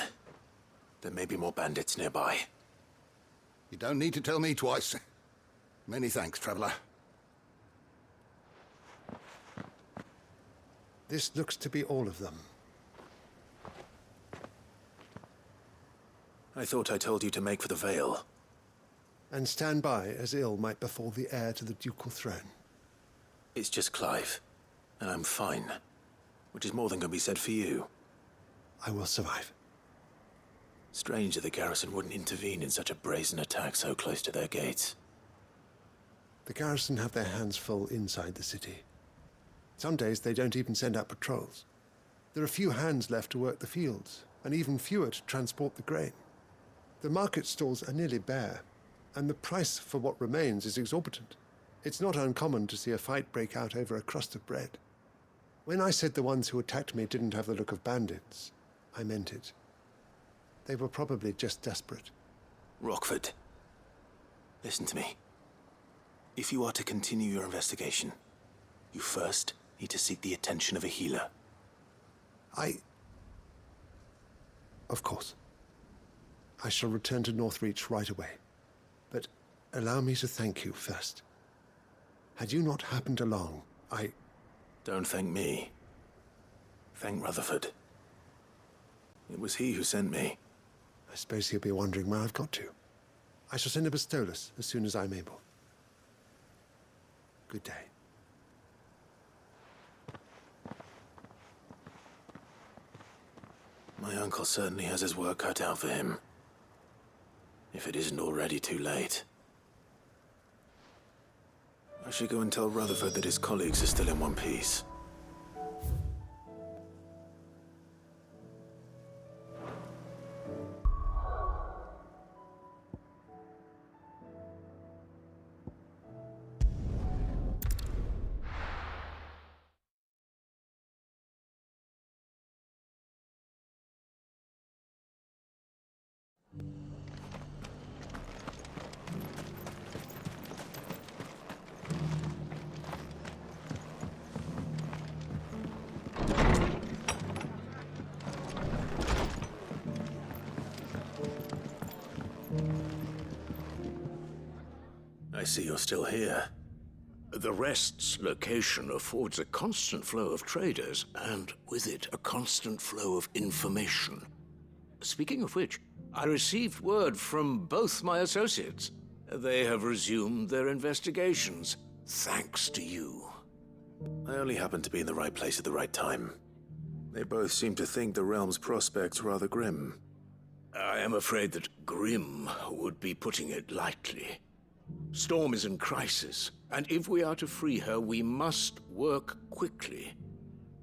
There may be more bandits nearby. You don't need to tell me twice. Many thanks, traveler. This looks to be all of them. I thought I told you to make for the Vale. And stand by as ill might befall the heir to the ducal throne. It's just Clive, and I'm fine. Which is more than can be said for you. I will survive. Strange that the garrison wouldn't intervene in such a brazen attack so close to their gates. The garrison have their hands full inside the city. Some days they don't even send out patrols. There are few hands left to work the fields, and even fewer to transport the grain. The market stalls are nearly bare, and the price for what remains is exorbitant. It's not uncommon to see a fight break out over a crust of bread. When I said the ones who attacked me didn't have the look of bandits, I meant it. They were probably just desperate. Rockford, listen to me. If you are to continue your investigation, you first need to seek the attention of a healer. Of course. I shall return to Northreach right away. But allow me to thank you first. Had you not happened along, Don't thank me. Thank Rutherford. It was he who sent me. I suppose he'll be wondering where I've got to. I shall send a Pistolus as soon as I'm able. Good day. My uncle certainly has his work cut out for him. If it isn't already too late. I should go and tell Rutherford that his colleagues are still in one piece. I see you're still here. The Rest's location affords a constant flow of traders, and with it, a constant flow of information. Speaking of which, I received word from both my associates. They have resumed their investigations, thanks to you. I only happened to be in the right place at the right time. They both seem to think the realm's prospects rather grim. I am afraid that grim would be putting it lightly. Storm is in crisis, and if we are to free her, we must work quickly.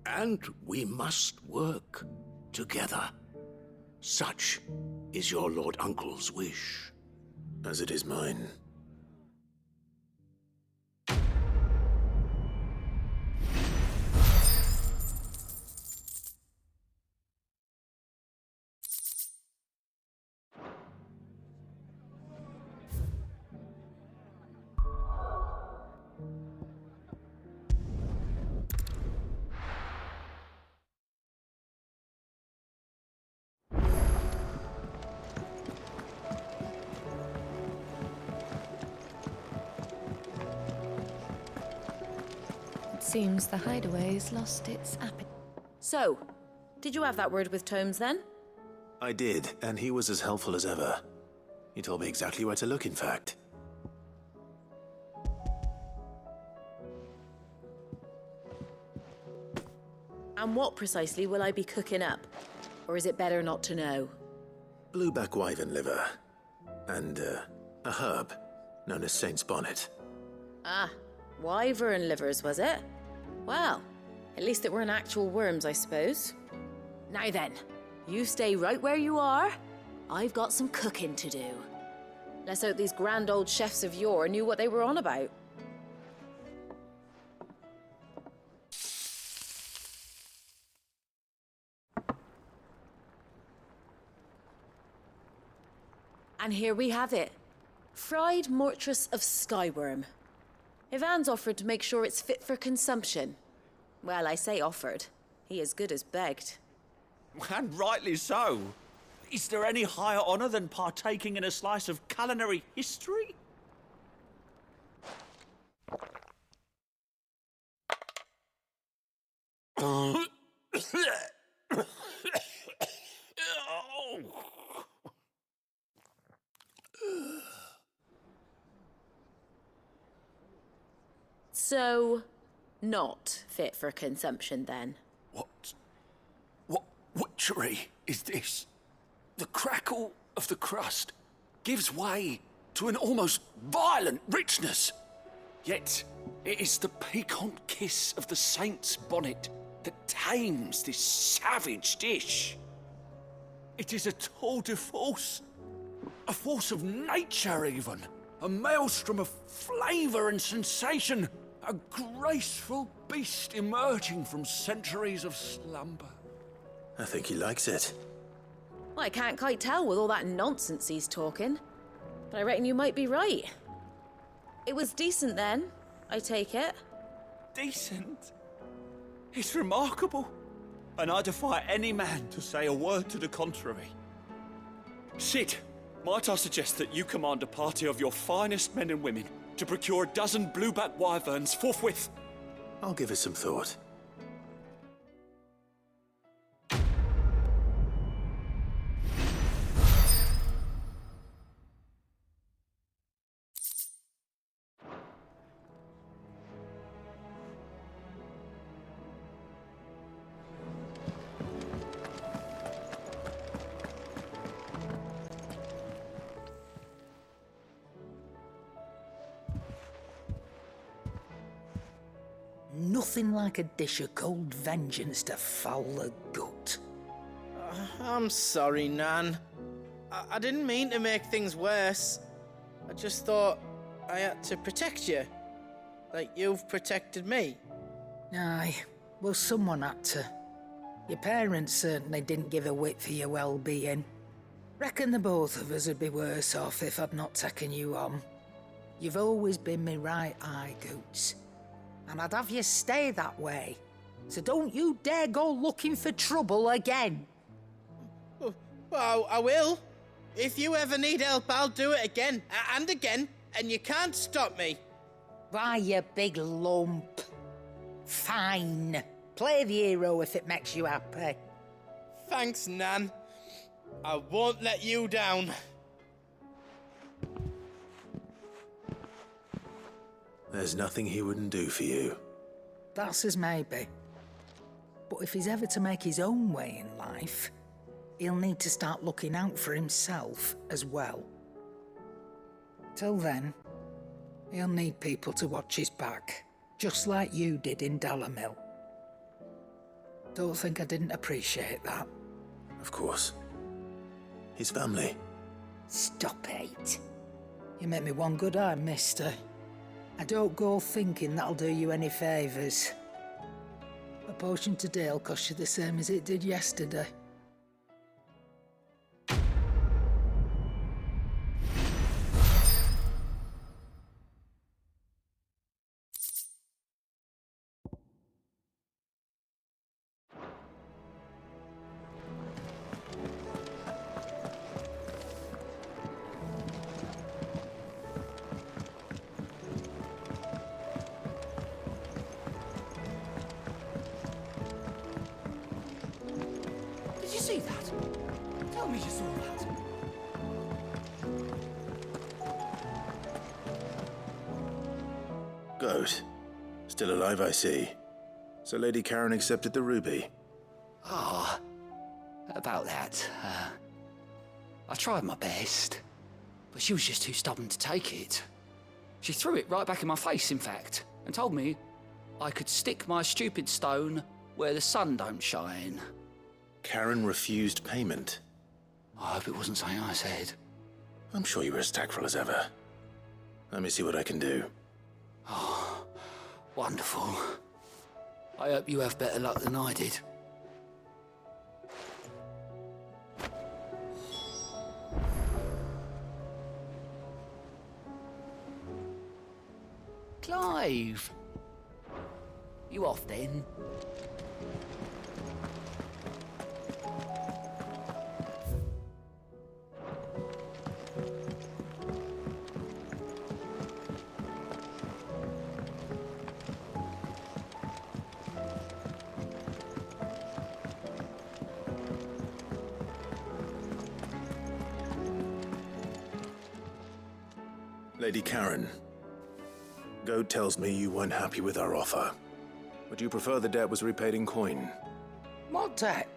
And we must work together. Such is your Lord Uncle's wish. As it is mine. Seems the hideaway's lost its appetite. So, did you have that word with Tomes then? I did, and he was as helpful as ever. He told me exactly where to look, in fact. And what precisely will I be cooking up? Or is it better not to know? Blueback wyvern liver. And, a herb known as Saint's Bonnet. Ah, wyvern livers, was it? Well, at least it weren't actual worms, I suppose. Now then, you stay right where you are. I've got some cooking to do. Let's hope these grand old chefs of yore knew what they were on about. And here we have it. Fried mortress of skyworm. Ivan's offered to make sure it's fit for consumption. Well, I say offered. He as good as begged. And rightly so. Is there any higher honor than partaking in a slice of culinary history? So, not fit for consumption then? What witchery is this? The crackle of the crust gives way to an almost violent richness. Yet, it is the piquant kiss of the saint's bonnet that tames this savage dish. It is a tour de force, a force of nature even, a maelstrom of flavour and sensation, a graceful beast emerging from centuries of slumber. I think he likes it. Well, I can't quite tell with all that nonsense he's talking. But I reckon you might be right. It was decent then, I take it. Decent? It's remarkable. And I defy any man to say a word to the contrary. Sid, might I suggest that you command a party of your finest men and women to procure a dozen blueback wyverns forthwith? I'll give it some thought. Nothing like a dish of cold vengeance to foul the gut. I'm sorry, Nan. I didn't mean to make things worse. I just thought I had to protect you. Like you've protected me. Aye, well, someone had to. Your parents certainly didn't give a whit for your well-being. Reckon the both of us would be worse off if I'd not taken you on. You've always been me right eye, Goots. And I'd have you stay that way. So don't you dare go looking for trouble again. Well, I will. If you ever need help, I'll do it again and again and you can't stop me. Why, you big lump. Fine. Play the hero if it makes you happy. Thanks, Nan. I won't let you down. There's nothing he wouldn't do for you. That's as maybe. But if he's ever to make his own way in life, he'll need to start looking out for himself as well. Till then, he'll need people to watch his back, just like you did in Dalimil. Don't think I didn't appreciate that. Of course. His family. Stop it. You make me one good eye, mister. I don't go thinking that'll do you any favours. A potion today'll cost you the same as it did yesterday. Did you see that? Tell me you saw that. Goat. Still alive, I see. So Lady Karen accepted the ruby. Ah, about that. I tried my best, but she was just too stubborn to take it. She threw it right back in my face, in fact, and told me I could stick my stupid stone where the sun don't shine. Karen refused payment. I hope it wasn't something I said. I'm sure you were as tactful as ever. Let me see what I can do. Oh, wonderful. I hope you have better luck than I did. Clive! You off then? Lady Karen, Goat tells me you weren't happy with our offer. Would you prefer the debt was repaid in coin? What debt?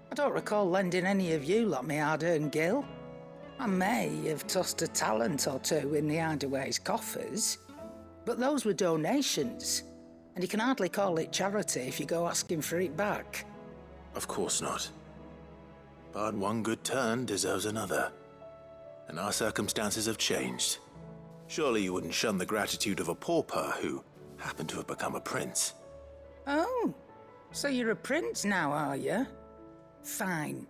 I don't recall lending any of you lot me hard-earned gil. I may have tossed a talent or two in the Hideaway's coffers, but those were donations, and you can hardly call it charity if you go asking for it back. Of course not. But one good turn deserves another. And our circumstances have changed. Surely you wouldn't shun the gratitude of a pauper who happened to have become a prince. Oh, so you're a prince now, are you? Fine.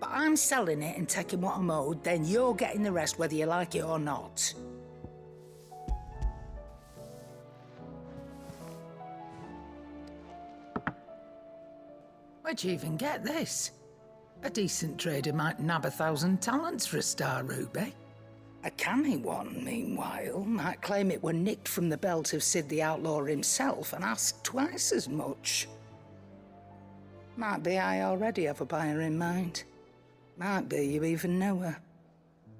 But I'm selling it and taking what I'm owed, then you're getting the rest whether you like it or not. Where'd you even get this? A decent trader might nab 1,000 talents for a star ruby. A canny one, meanwhile, might claim it were nicked from the belt of Sid the Outlaw himself and ask twice as much. Might be I already have a buyer in mind. Might be you even know her.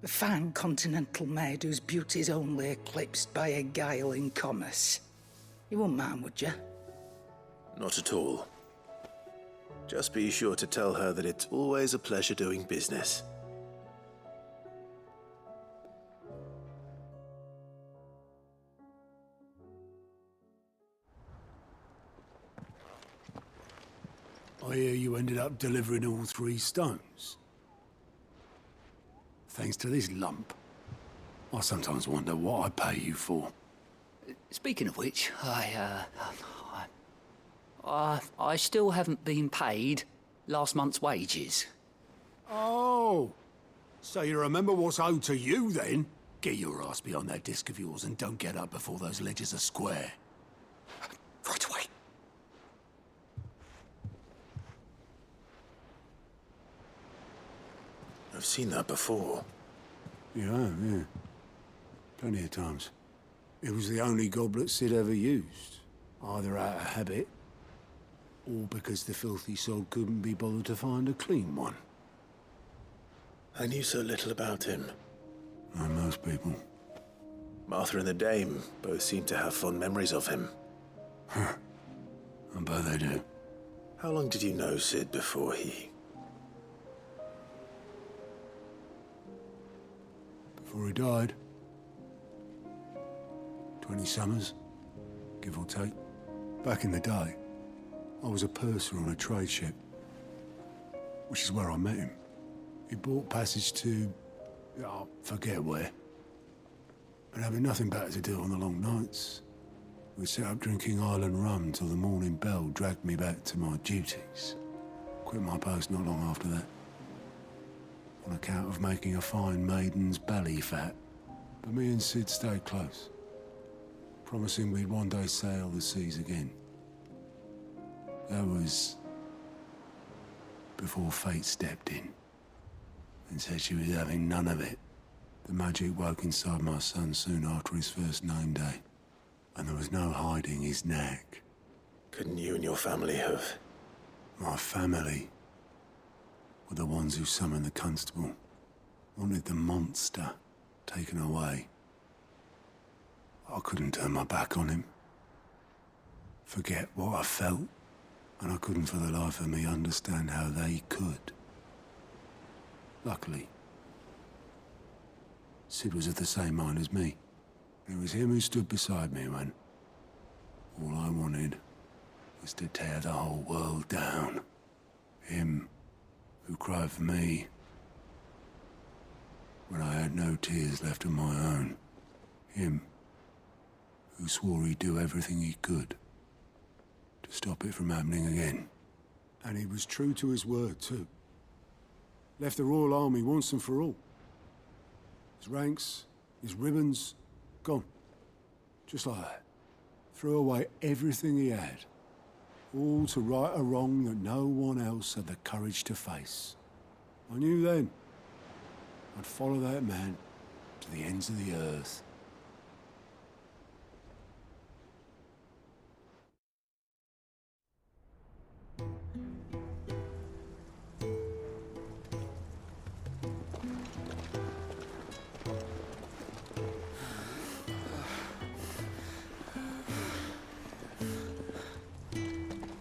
A fine continental maid whose beauty's only eclipsed by a guile in commerce. You wouldn't mind, would you? Not at all. Just be sure to tell her that it's always a pleasure doing business. I hear you ended up delivering all 3 stones. Thanks to this lump. I sometimes wonder what I pay you for. Speaking of which, I still haven't been paid last month's wages. Oh, so you remember what's owed to you then? Get your ass behind that disc of yours and don't get up before those ledgers are square. Right away. I've seen that before. Yeah. Plenty of times. It was the only goblet Sid ever used, either out of habit, or because the filthy sod couldn't be bothered to find a clean one. I knew so little about him. Like most people. Martha and the Dame both seem to have fond memories of him. Huh. I bet they do. How long did you know Sid before he... Before he died? 20 summers, give or take. Back in the day, I was a purser on a trade ship, which is where I met him. He bought passage to... I forget where. But having nothing better to do on the long nights, we set up drinking island rum till the morning bell dragged me back to my duties. Quit my post not long after that, on account of making a fine maiden's belly fat. But me and Sid stayed close, promising we'd one day sail the seas again. That was before fate stepped in and said she was having none of it. The magic woke inside my son soon after his first name day, and there was no hiding his knack. Couldn't you and your family have... My family were the ones who summoned the constable, wanted the monster taken away. I couldn't turn my back on him, forget what I felt, and I couldn't for the life of me understand how they could. Luckily, Sid was of the same mind as me. It was him who stood beside me when all I wanted was to tear the whole world down. Him who cried for me when I had no tears left of my own. Him who swore he'd do everything he could to stop it from happening again. And he was true to his word, too. Left the Royal Army once and for all. His ranks, his ribbons, gone. Just like that. Threw away everything he had. All to right a wrong that no one else had the courage to face. I knew then I'd follow that man to the ends of the earth.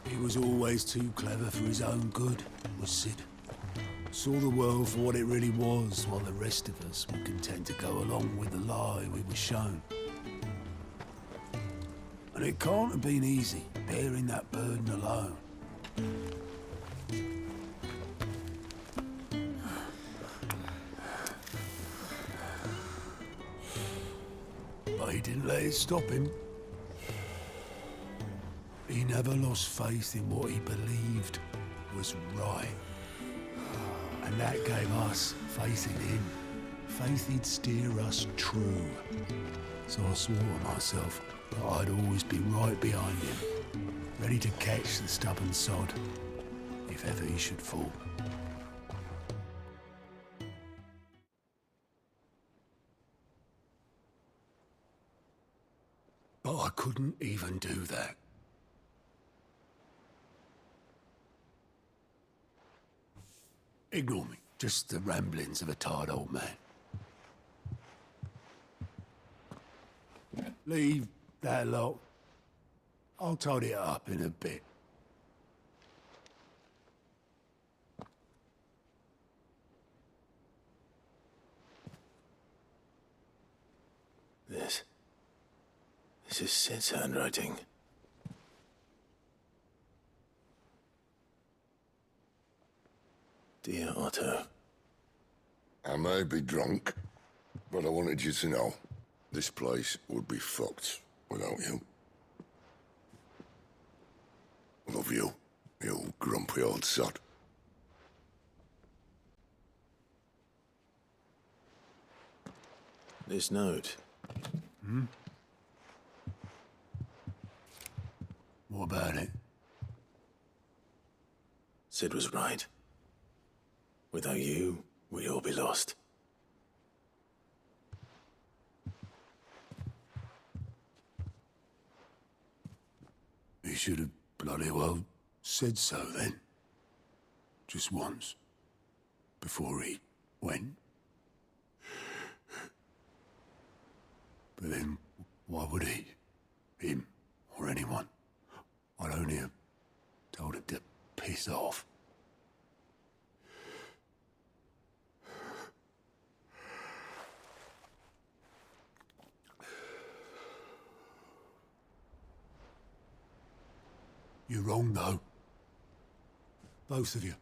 He was always too clever for his own good, was Sid. Saw the world for what it really was, while the rest of us were content to go along with the lie we were shown. And it can't have been easy, bearing that burden alone. But he didn't let it stop him. He never lost faith in what he believed was right. And that gave us faith in him. Faith he'd steer us true. So I swore to myself that I'd always be right behind him, ready to catch the stubborn sod, if ever he should fall. But I couldn't even do that. Ignore me. Just the ramblings of a tired old man. Leave that lot. I'll tidy it up in a bit. This is Sid's handwriting. Dear Otto. I may be drunk, but I wanted you to know this place would be fucked without you. Love you, you grumpy old sod. This note. Hmm? What about it? Sid was right. Without you, we'd all be lost. should have bloody well said so then. Just once. Before he went. But then, why would he? Him, or anyone? I'd only have told him to piss off. You're wrong, though. Both of you.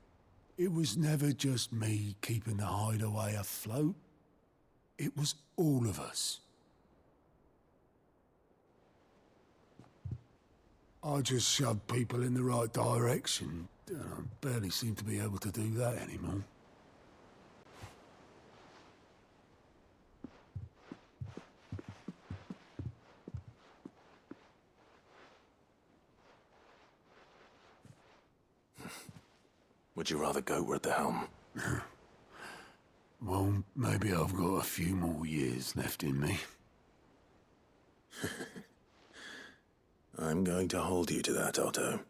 It was never just me keeping the hideaway afloat. It was all of us. I just shoved people in the right direction. I barely seem to be able to do that anymore. Would you rather go with the helm? Well, maybe I've got a few more years left in me. I'm going to hold you to that, Otto.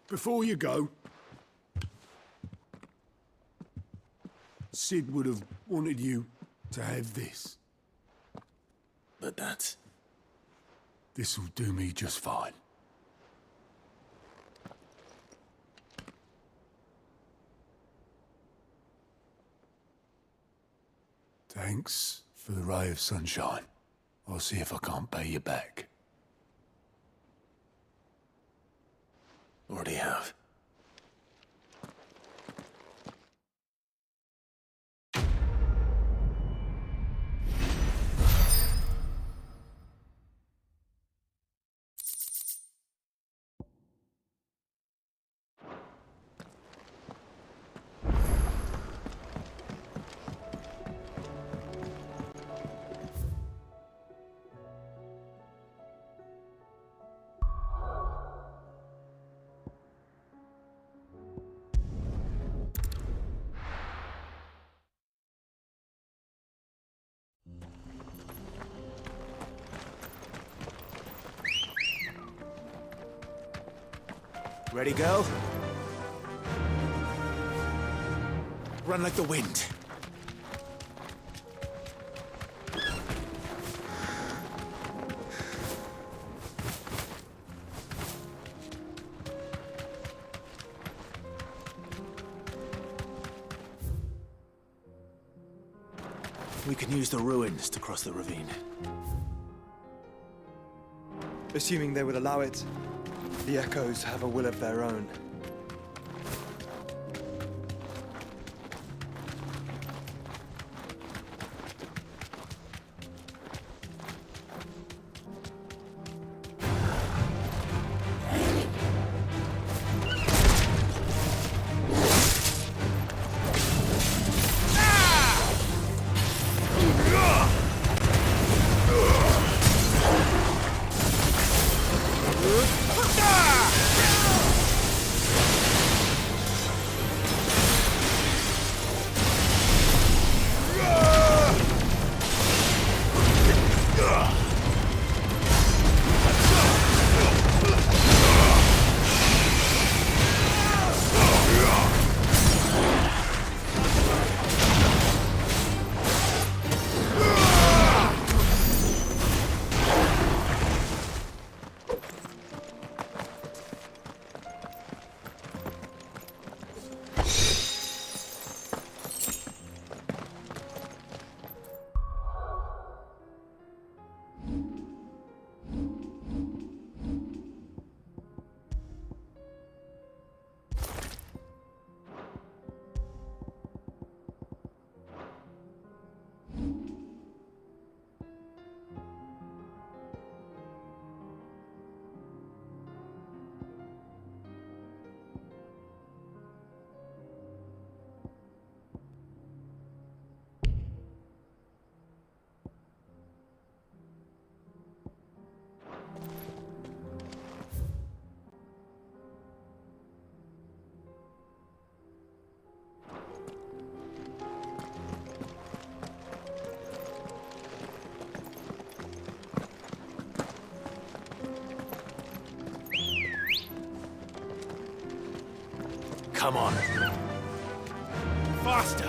Before you go, Sid would have wanted you to have this. But that's... This'll do me just fine. Thanks for the ray of sunshine. I'll see if I can't pay you back. Already have. Ready, girl? Run like the wind. We can use the ruins to cross the ravine. Assuming they would allow it, the echoes have a will of their own. come on. Faster!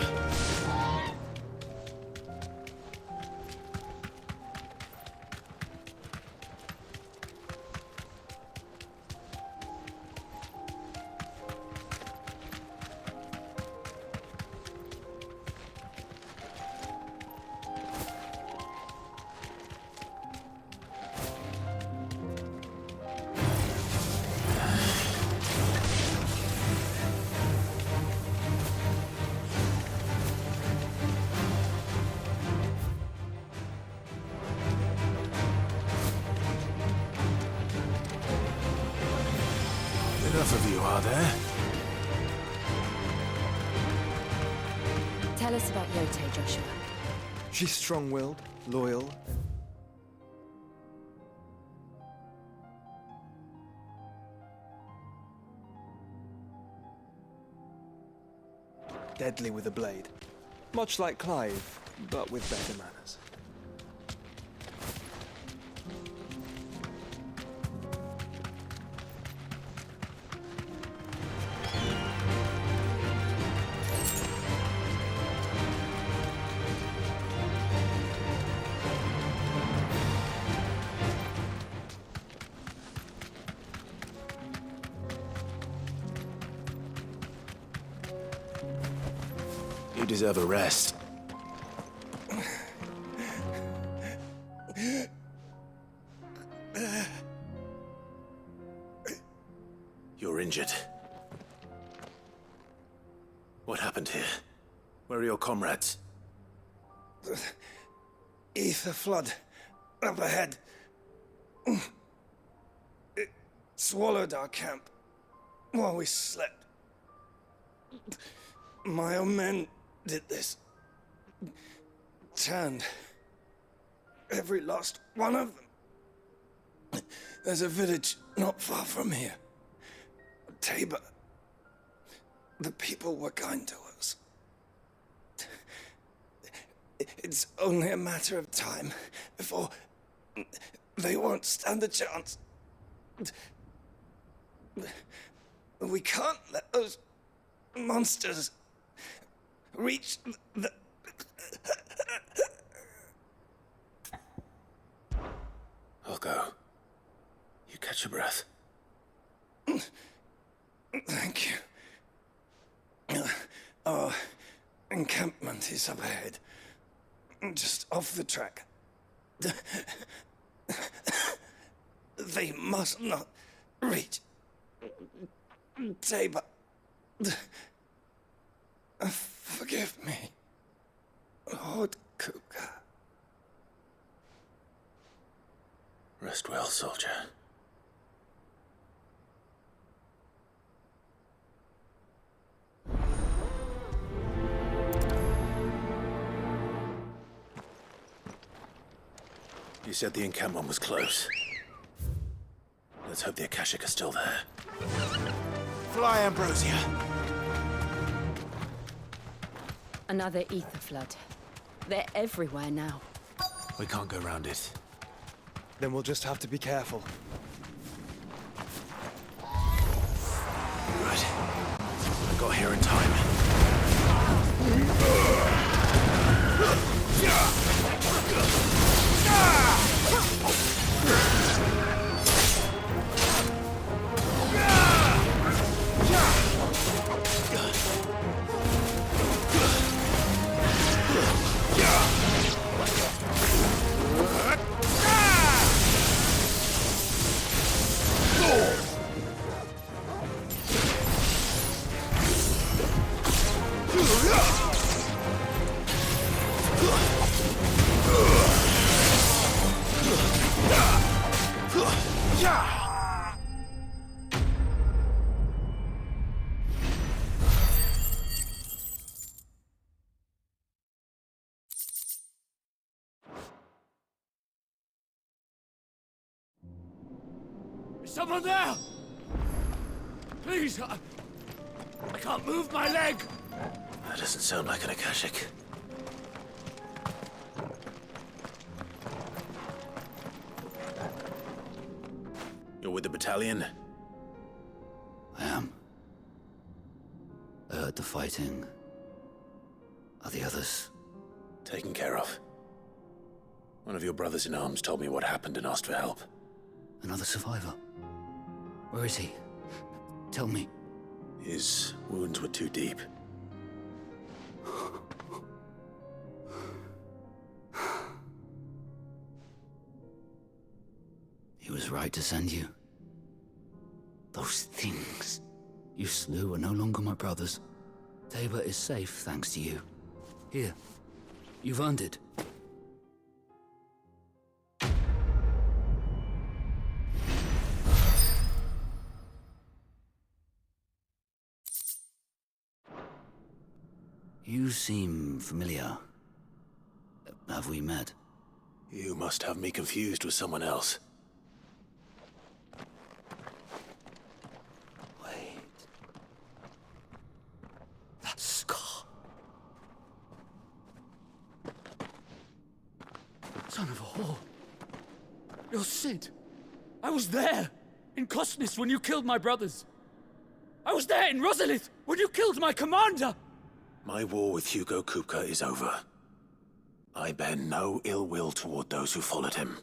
Enough of you, are there? Tell us about Yote, Joshua. She's strong-willed, loyal, and deadly with a blade. Much like Clive, but with better manners. You deserve a rest. You're injured. What happened here? Where are your comrades? Aether flood up ahead. It swallowed our camp while we slept. My own men did this. Turned every last one of them. There's a village not far from here. Tabor. The people were kind to us. It's only a matter of time before they won't stand a chance. We can't let those monsters reach the... I'll go. You catch your breath. Thank you. Our encampment is up ahead. Just off the track. They must not reach Tabor. Forgive me, Lord Kuka. Rest well, soldier. You said the encampment was close. Let's hope the Akashic are still there. Fly, Ambrosia! Another ether flood. They're everywhere now. We can't go round it. Then we'll just have to be careful. Good. I got here in time. Is someone there? Please, I can't move my leg. That doesn't sound like an Akashic. You're with the battalion? I am. heard the fighting. Are the others? Taken care of. One of your brothers in arms told me what happened and asked for help. Another survivor? Where is he? Tell me. His wounds were too deep. He was right to send you. Those things you slew are no longer my brothers. Tabor is safe thanks to you. Here, you've earned it. You seem familiar. Have we met? You must have me confused with someone else. Wait. That scar. Son of a whore. You're Sid. I was there in Cosnis when you killed my brothers. I was there in Rosalith when you killed my commander. My war with Hugo Kupka is over. I bear no ill will toward those who followed him.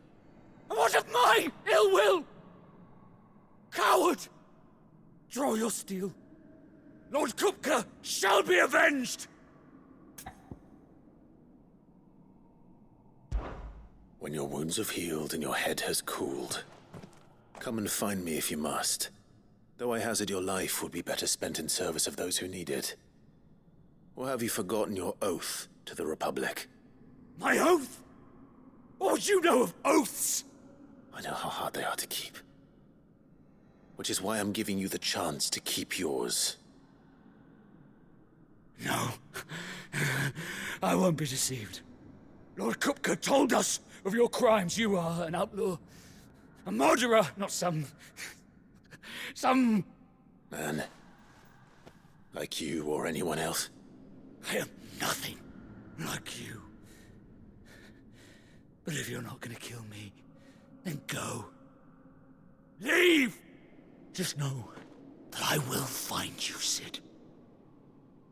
And what of my ill will? Coward! Draw your steel. Lord Kupka shall be avenged! When your wounds have healed and your head has cooled, come and find me if you must. Though I hazard your life would be better spent in service of those who need it. Or have you forgotten your oath to the Republic? My oath? What would you know of oaths? I know how hard they are to keep. Which is why I'm giving you the chance to keep yours. No. I won't be deceived. Lord Kupka told us of your crimes. You are an outlaw. A murderer, not some man. Like you or anyone else. I am nothing like you. But if you're not gonna kill me, then go. Leave! Just know that I will find you, Sid.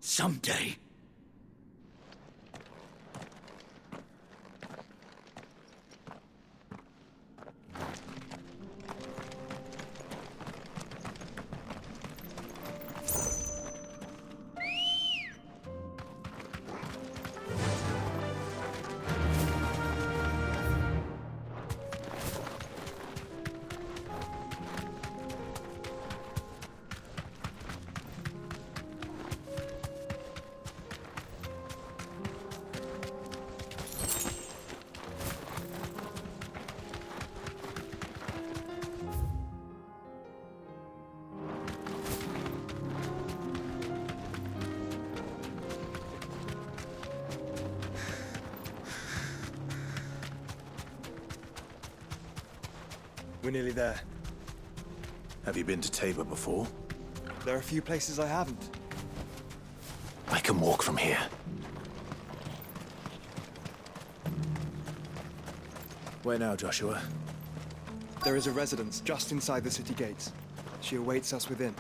Someday. We're nearly there. Have you been to Tabor before? There are a few places I haven't. I can walk from here. Where now, Joshua? There is a residence just inside the city gates. She awaits us within.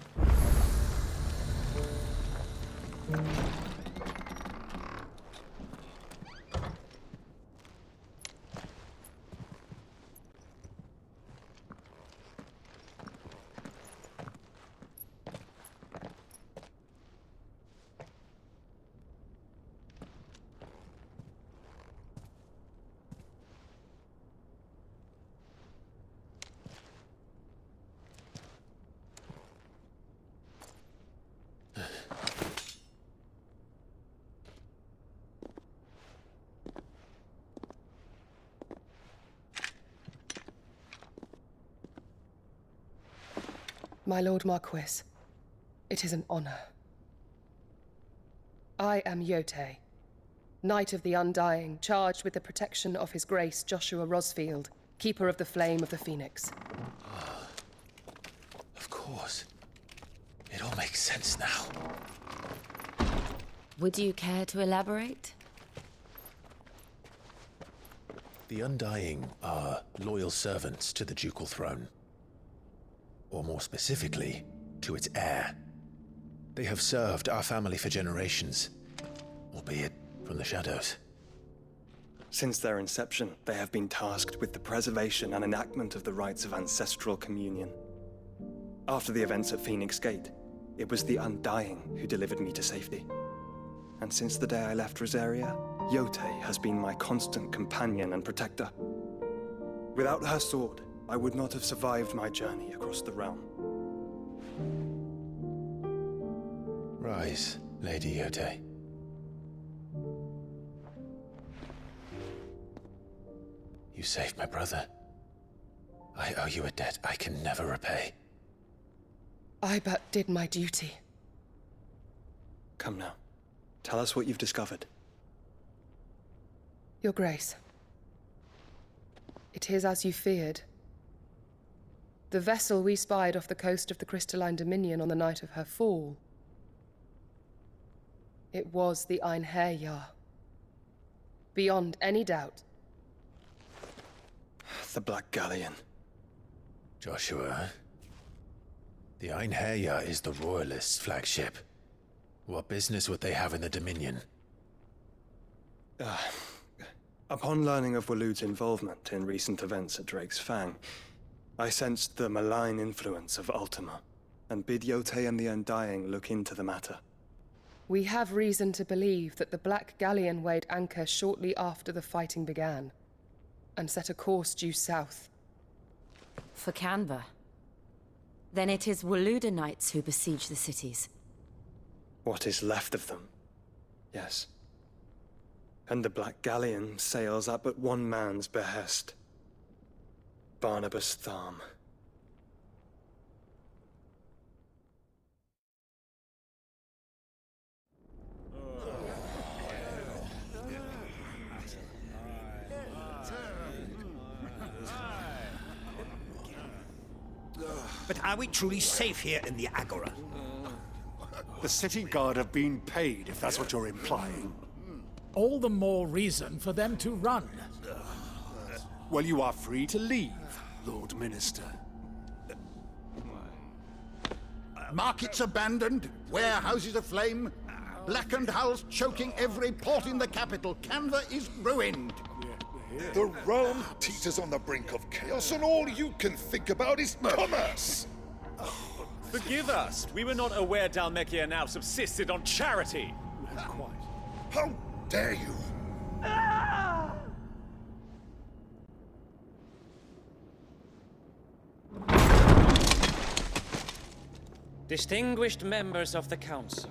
My Lord Marquis, it is an honor. I am Yote, Knight of the Undying, charged with the protection of His Grace Joshua Rosfield, Keeper of the Flame of the Phoenix. Of course. It all makes sense now. Would you care to elaborate? The Undying are loyal servants to the ducal throne. Or more specifically, to its heir. They have served our family for generations, albeit from the shadows. Since their inception, they have been tasked with the preservation and enactment of the rites of ancestral communion. After the events at Phoenix Gate, it was the Undying who delivered me to safety. And since the day I left Rosaria, Yotei has been my constant companion and protector. Without her sword, I would not have survived my journey across the realm. Rise, Lady Yotei. You saved my brother. I owe you a debt I can never repay. I but did my duty. Come now. Tell us what you've discovered. Your Grace. It is as you feared. The vessel we spied off the coast of the Crystalline Dominion on the night of her fall. It was the Einherjar. Beyond any doubt. The Black Galleon. Joshua, the Einherjar is the Royalists' flagship. What business would they have in the Dominion? Upon learning of Waloed's involvement in recent events at Drake's Fang, I sensed the malign influence of Ultima, and bid Yotei and the Undying look into the matter. We have reason to believe that the Black Galleon weighed anchor shortly after the fighting began, and set a course due south. For Canva. Then it is Waloed knights who besiege the cities. What is left of them, yes. And the Black Galleon sails at but one man's behest. Barnabas Tharm. But are we truly safe here in the Agora? The city guard have been paid, if that's what you're implying. All the more reason for them to run. Well, you are free to leave, Lord Minister. Markets abandoned, warehouses aflame, blackened hulls choking every port in the capital. Canva is ruined. The realm teeters on the brink of chaos, and all you can think about is commerce! Forgive us! We were not aware Dhalmekia now subsisted on charity! Quite. How dare you! Distinguished members of the Council,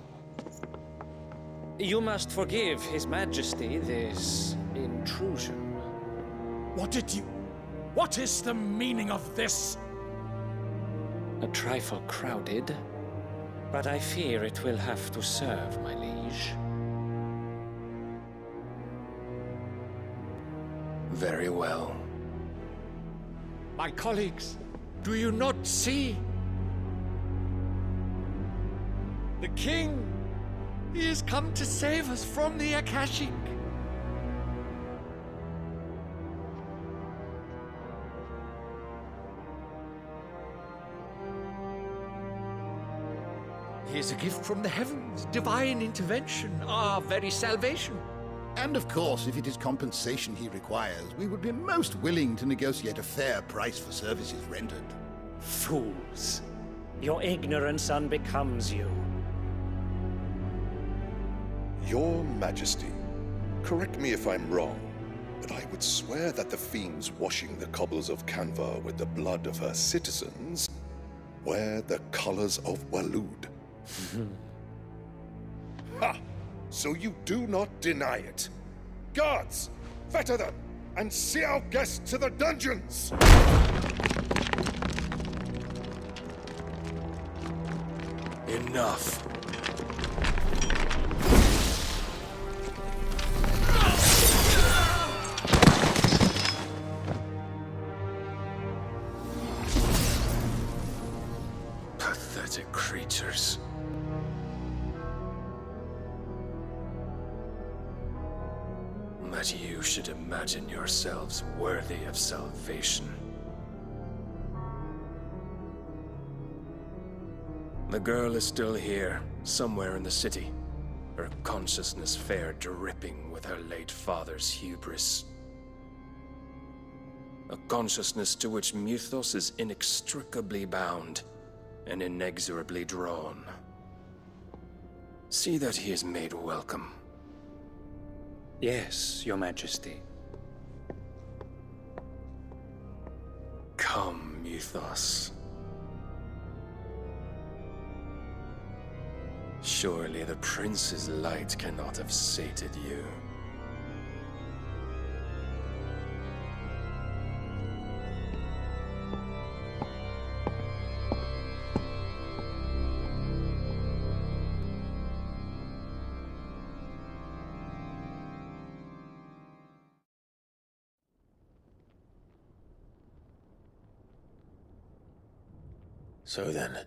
you must forgive His Majesty this intrusion. What is the meaning of this? A trifle crowded, but I fear it will have to serve, my liege. Very well. My colleagues, do you not see? The King! He has come to save us from the Akashic! He is a gift from the heavens, divine intervention, our very salvation. And of course, if it is compensation he requires, we would be most willing to negotiate a fair price for services rendered. Fools. Your ignorance unbecomes you. Your Majesty, correct me if I'm wrong, but I would swear that the fiends washing the cobbles of Canva with the blood of her citizens wear the colors of Waloed. Ha! So you do not deny it. Guards, fetter them, and see our guests to the dungeons! Enough. Pathetic creatures. That you should imagine yourselves worthy of salvation. The girl is still here, somewhere in the city. Her consciousness fair dripping with her late father's hubris. A consciousness to which Mythos is inextricably bound and inexorably drawn. See that he is made welcome. Yes, Your Majesty. Come, Mythos. Surely the prince's light cannot have sated you. So then,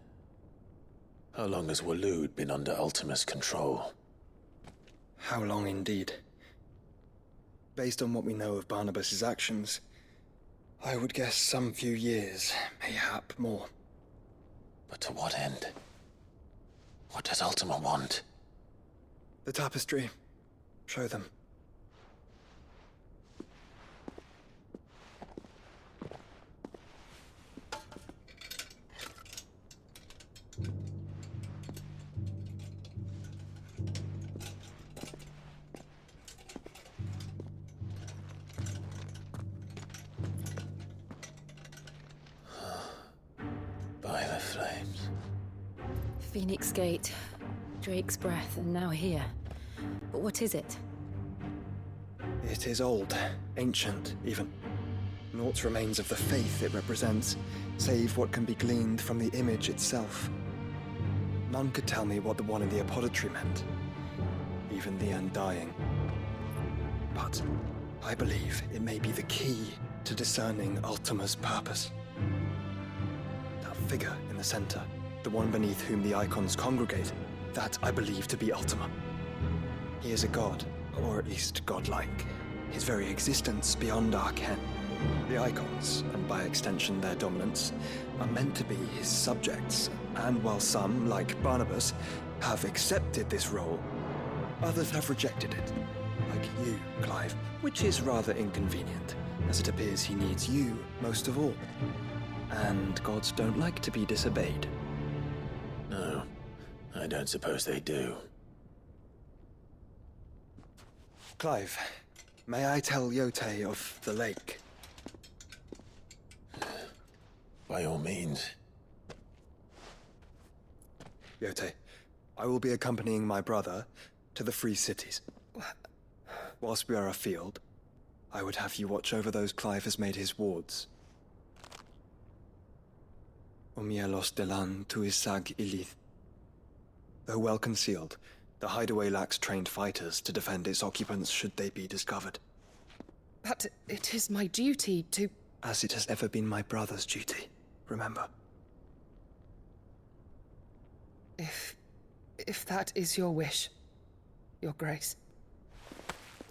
how long has Waloed been under Ultima's control? How long indeed? Based on what we know of Barnabas's actions, I would guess some few years, mayhap more. But to what end? What does Ultima want? The tapestry. Show them. By the flames. Phoenix Gate, Drake's Breath, and now here. But what is it? It is old, ancient, even. Naught remains of the faith it represents, save what can be gleaned from the image itself. None could tell me what the one in the apothecary meant, even the Undying. But I believe it may be the key to discerning Ultima's purpose. That figure in the center, the one beneath whom the icons congregate, that I believe to be Ultima. He is a god, or at least godlike, his very existence beyond our ken. The icons, and by extension their dominance, are meant to be his subjects, and while some, like Barnabas, have accepted this role, others have rejected it. Like you, Clive, which is rather inconvenient, as it appears he needs you most of all. And gods don't like to be disobeyed. No, I don't suppose they do. Clive, may I tell Yote of the lake? By all means. Yote, I will be accompanying my brother to the Free Cities. Whilst we are afield, I would have you watch over those Clive has made his wards. Omielos delan tuisag ilith. Though well concealed, the hideaway lacks trained fighters to defend its occupants should they be discovered. But it is my duty to... As it has ever been my brother's duty, remember. If that is your wish, Your Grace.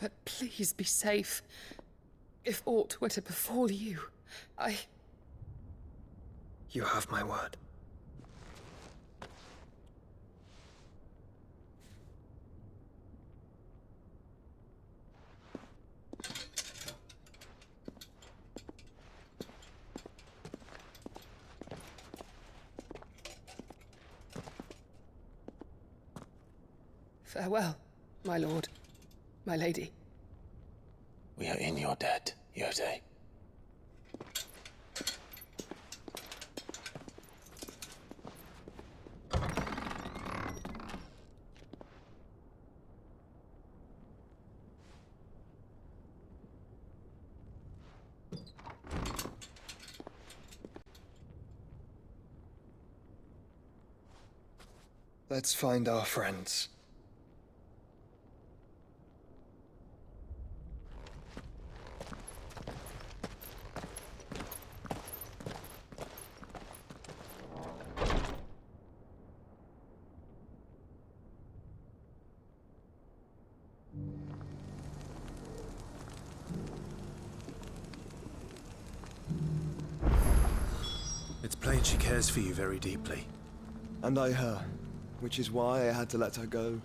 But please be safe. If aught were to befall you, You have my word. Farewell, my lord, my lady. We are in your debt, Yote. Let's find our friends. It's plain she cares for you very deeply. And I her, which is why I had to let her go.